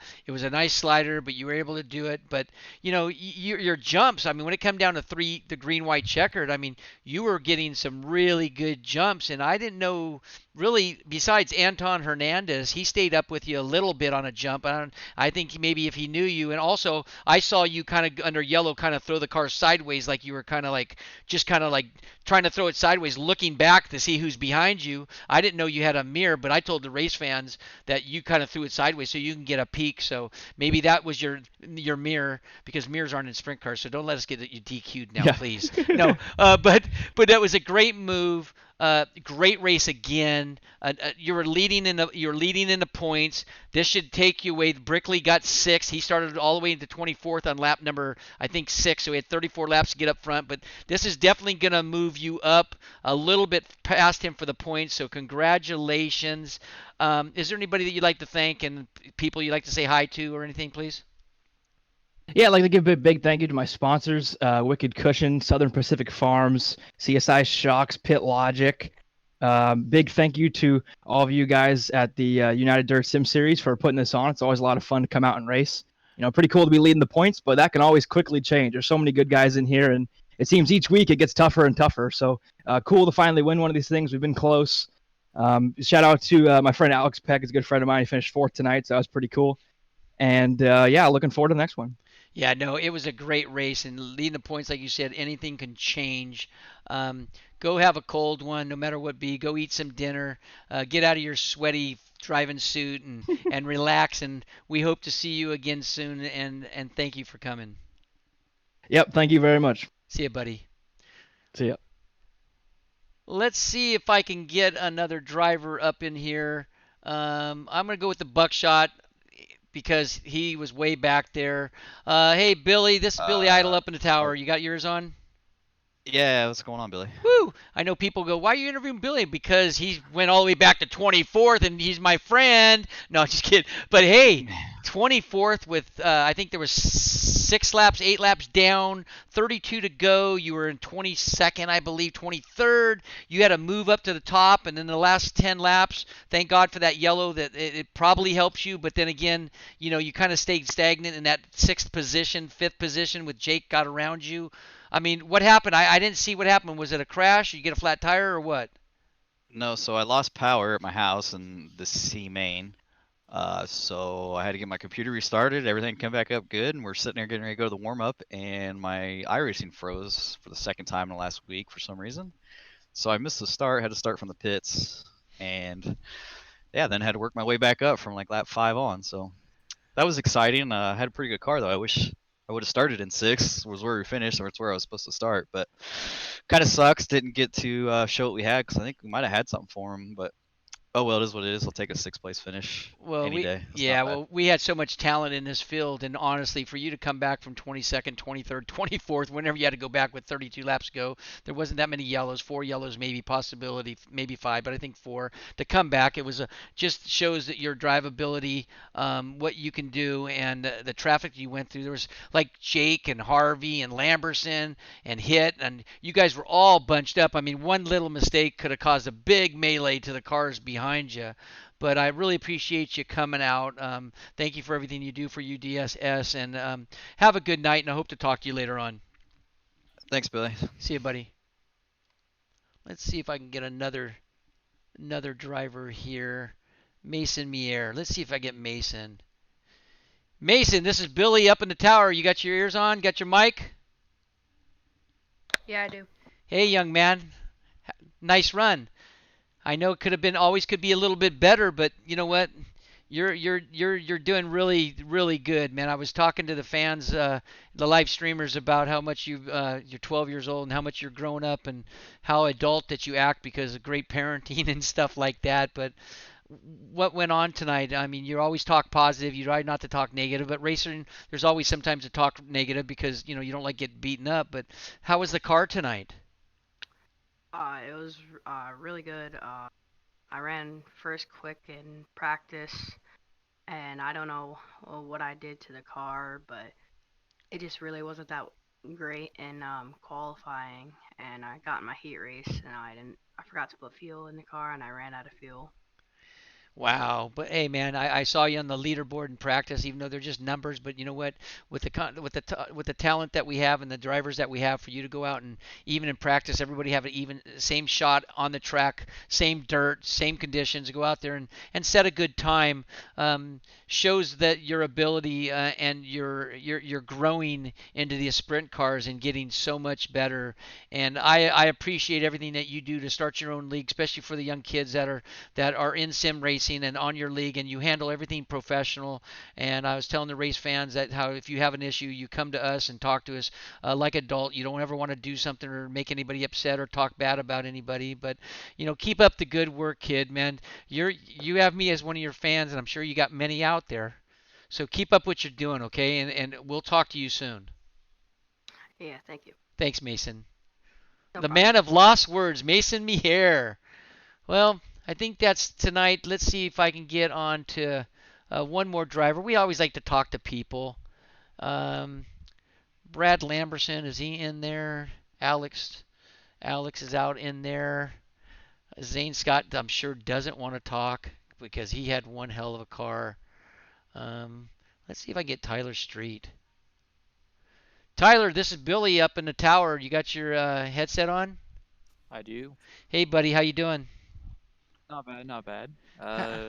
nice slider, but you were able to do it. But your jumps. I mean, when it come down to the green white checkered, I mean, you were getting some really good jumps, and I didn't know really, besides Anton Hernandez, he stayed up with you a little bit on a jump. I think maybe if he knew you, and also I saw you kind of under yellow, kind of throw the car sideways, like you were kind of like just kind of like trying to throw it sideways, looking back to see who's behind you. I didn't know you had a mirror, but I told the race fans that you kind of threw it sideways so you can get a peek. So maybe that was your mirror, because mirrors aren't in sprint cars. So don't let us get you DQ'd now, Yeah. please. No, but that was a great move. Great race again. You're leading in the points. This should take you away. Brickley got sixth. He started all the way into 24th on lap number, I think, six. So he had 34 laps to get up front. But this is definitely going to move you up a little bit past him for the points. So congratulations. Is there anybody that you'd like to thank and people you'd like to say hi to or anything, please? Yeah, I'd like to give a big thank you to my sponsors, Wicked Cushion, Southern Pacific Farms, CSI Shocks, Pit Logic. Big thank you to all of you guys at the United Dirt Sim Series for putting this on. It's always a lot of fun to come out and race. Pretty cool to be leading the points, but that can always quickly change. There's so many good guys in here, and it seems each week it gets tougher and tougher. So cool to finally win one of these things. We've been close. Shout out to my friend Alex Peck, is a good friend of mine. He finished fourth tonight, so that was pretty cool. And yeah, looking forward to the next one. Yeah, no, it was a great race, and leading the points, like you said, anything can change. Um, Go have a cold one, no matter what be. Go eat some dinner. Get out of your sweaty driving suit and relax. And we hope to see you again soon. And thank you for coming. Yep, thank you very much. See you, buddy. See ya. Let's see if I can get another driver up in here. I'm gonna go with the Buckshot because he was way back there. Hey, Billy, this is Billy Idol up in the tower. You got yours on? Yeah, what's going on, Billy? Woo! I know people go, why are you interviewing Billy? Because he went all the way back to 24th and he's my friend. No, just kidding. But hey, 24th with, I think there was 8 laps down, 32 to go. You were in 22nd, I believe, 23rd. You had to move up to the top, and then the last 10 laps, thank God for that yellow, that it probably helps you. But then again, you kind of stayed stagnant in that 6th position, 5th position with Jake got around you. I mean, what happened? I didn't see what happened. Was it a crash? You get a flat tire or what? No, so I lost power at my house in the C main. So I had to get my computer restarted. Everything came back up good, and we're sitting there getting ready to go to the warm up, and my iRacing froze for the second time in the last week for some reason. So I missed the start. Had to start from the pits, and yeah, then had to work my way back up from like lap 5 on. So that was exciting. I had a pretty good car though. I wish I would have started in 6. Was where we finished, or it's where I was supposed to start. But kind of sucks. Didn't get to show what we had because I think we might have had something for him. But oh well, it is what it is. I'll take a 6th place finish Well, any day. It's yeah, not bad. well, we had so much talent in this field, and honestly, for you to come back from 22nd, 23rd, 24th, whenever you had to go back with 32 laps to go, there wasn't that many yellows, 4 yellows, maybe possibility, maybe 5, but I think 4 to come back. It was just shows that your drivability, what you can do, and the traffic you went through. There was like Jake and Harvey and Lamberson and Hit, and you guys were all bunched up. I mean, one little mistake could have caused a big melee to the cars behind you. But I really appreciate you coming out. Thank you for everything you do for UDSS, and have a good night. And I hope to talk to you later on. Thanks, Billy. See you, buddy. Let's see if I can get another driver here. Mason Mier. Let's see if I get Mason. Mason, this is Billy up in the tower. You got your ears on? Got your mic? Yeah, I do. Hey, young man. Nice run. I know it could have been always could be a little bit better, but you know what? You're doing really good, man. I was talking to the fans, the live streamers, about how much you're 12 years old and how much you're grown up and how adult that you act because of great parenting and stuff like that. But what went on tonight? I mean, you always talk positive. You try not to talk negative, but racing, there's always sometimes to talk negative because you don't like getting beaten up. But how was the car tonight? It was really good. I ran first quick in practice, and I don't know what I did to the car, but it just really wasn't that great in qualifying. And I got in my heat race, and I forgot to put fuel in the car, and I ran out of fuel. Wow, but hey, man, I saw you on the leaderboard in practice, even though they're just numbers. But you know what? With the talent that we have and the drivers that we have, for you to go out and even in practice, everybody have an even same shot on the track, same dirt, same conditions. Go out there and set a good time. Shows that your ability and you're growing into the sprint cars and getting so much better. And I appreciate everything that you do to start your own league, especially for the young kids that are in sim racing and on your league, and you handle everything professional. And I was telling the race fans that how if you have an issue, you come to us and talk to us like adult. You don't ever want to do something or make anybody upset or talk bad about anybody. But keep up the good work, kid. Man, you have me as one of your fans, and I'm sure you got many out there. So keep up what you're doing, okay? And we'll talk to you soon. Yeah, thank you. Thanks, Mason. No The problem. man of lost words, Mason Mier. Well, I think that's tonight. Let's see if I can get on to one more driver. We always like to talk to people. Um, Brad Lamberson, is he in there? Alex is out in there. Zane Scott, I'm sure, doesn't want to talk because he had one hell of a car. Um, let's see if I get Tyler Street. Tyler, this is Billy up in the tower. You got your headset on? I do. Hey, buddy, how you doing? Not bad, not bad. How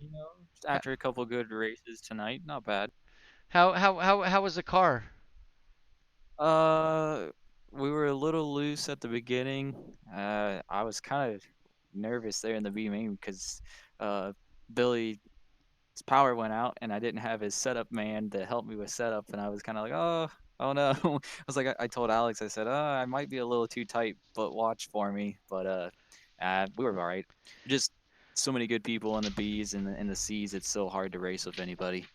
You know, after a couple good races tonight, not bad. how was the car? Uh, we were a little loose at the beginning. I was kind of nervous there in the B main because uh, Billy's power went out and I didn't have his setup man to help me with setup, and I was kind of like, oh no. I was like, I told Alex, I said, I might be a little too tight, but watch for me. But we were all right. Just so many good people in the B's and the C's. It's so hard to race with anybody.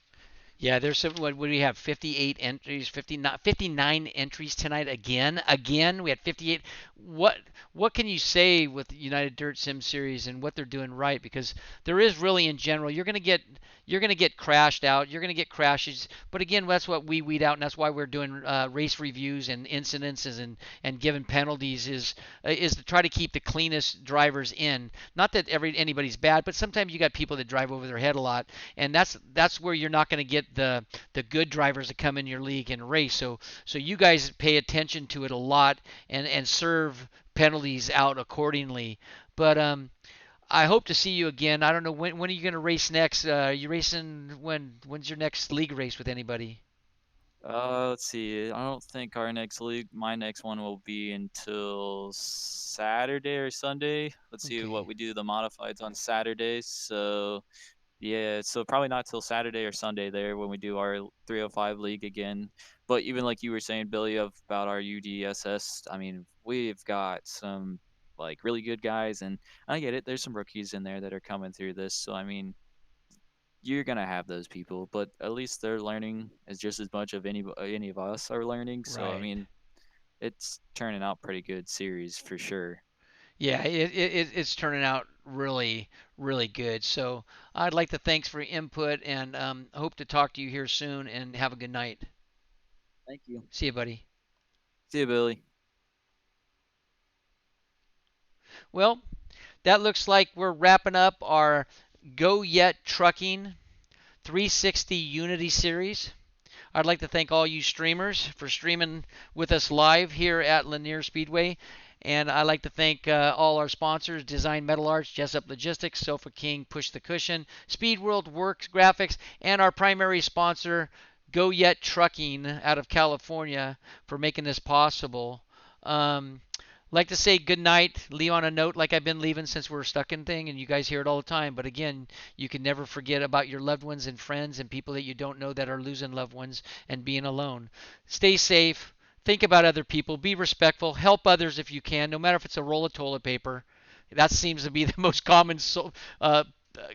Yeah, there's some. What do we have? 58 entries, 59 entries tonight again. Again, we had 58. What what can you say with the United Dirt Sim Series and what they're doing right? Because there is really, in general, you're gonna get crashed out. You're gonna get crashes. But again, that's what we weed out, and that's why we're doing race reviews and incidences and giving penalties is to try to keep the cleanest drivers in. Not that anybody's bad, but sometimes you got people that drive over their head a lot, and that's where you're not going to get the good drivers that come in your league and race. So you guys pay attention to it a lot and serve penalties out accordingly. But I hope to see you again. I don't know when are you going to race next? You racing when's your next league race with anybody? Let's see. I don't think my next one will be until Saturday or Sunday. Let's see Okay. what we do the modifieds on Saturdays. So yeah, so probably not till Saturday or Sunday there when we do our 305 league again. But even like you were saying, Billy, about our UDSS, I mean, we've got some like really good guys, and I get it. There's some rookies in there that are coming through this. So I mean, you're gonna have those people, but at least they're learning as just as much of any of us are learning. So I Right. mean, it's turning out pretty good series for sure. Yeah, it's turning out really, really good. So I'd like to thanks for your input and hope to talk to you here soon and have a good night. Thank you. See you, buddy. See you, Billy. Well, that looks like we're wrapping up our Goyet Trucking 360 Unity Series. I'd like to thank all you streamers for streaming with us live here at Lanier Speedway. And I'd like to thank all our sponsors, Design Metal Arts, Jessup Logistics, Sofa King, Push the Cushion, Speed World Works Graphics, and our primary sponsor, Goyet Trucking out of California, for making this possible. Like to say good night, leave on a note like I've been leaving since we're stuck in thing, and you guys hear it all the time. But again, you can never forget about your loved ones and friends and people that you don't know that are losing loved ones and being alone. Stay safe. Think about other people. Be respectful. Help others if you can, no matter if it's a roll of toilet paper. That seems to be the most uh,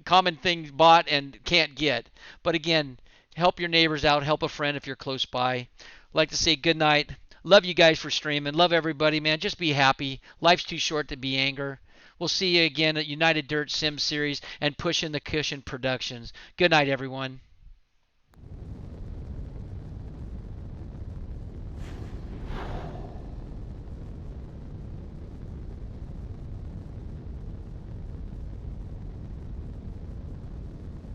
common thing bought and can't get. But again, help your neighbors out. Help a friend if you're close by. Like to say good night. Love you guys for streaming. Love everybody, man. Just be happy. Life's too short to be anger. We'll see you again at United Dirt Sim Series and Pushing the Cushion Productions. Good night, everyone.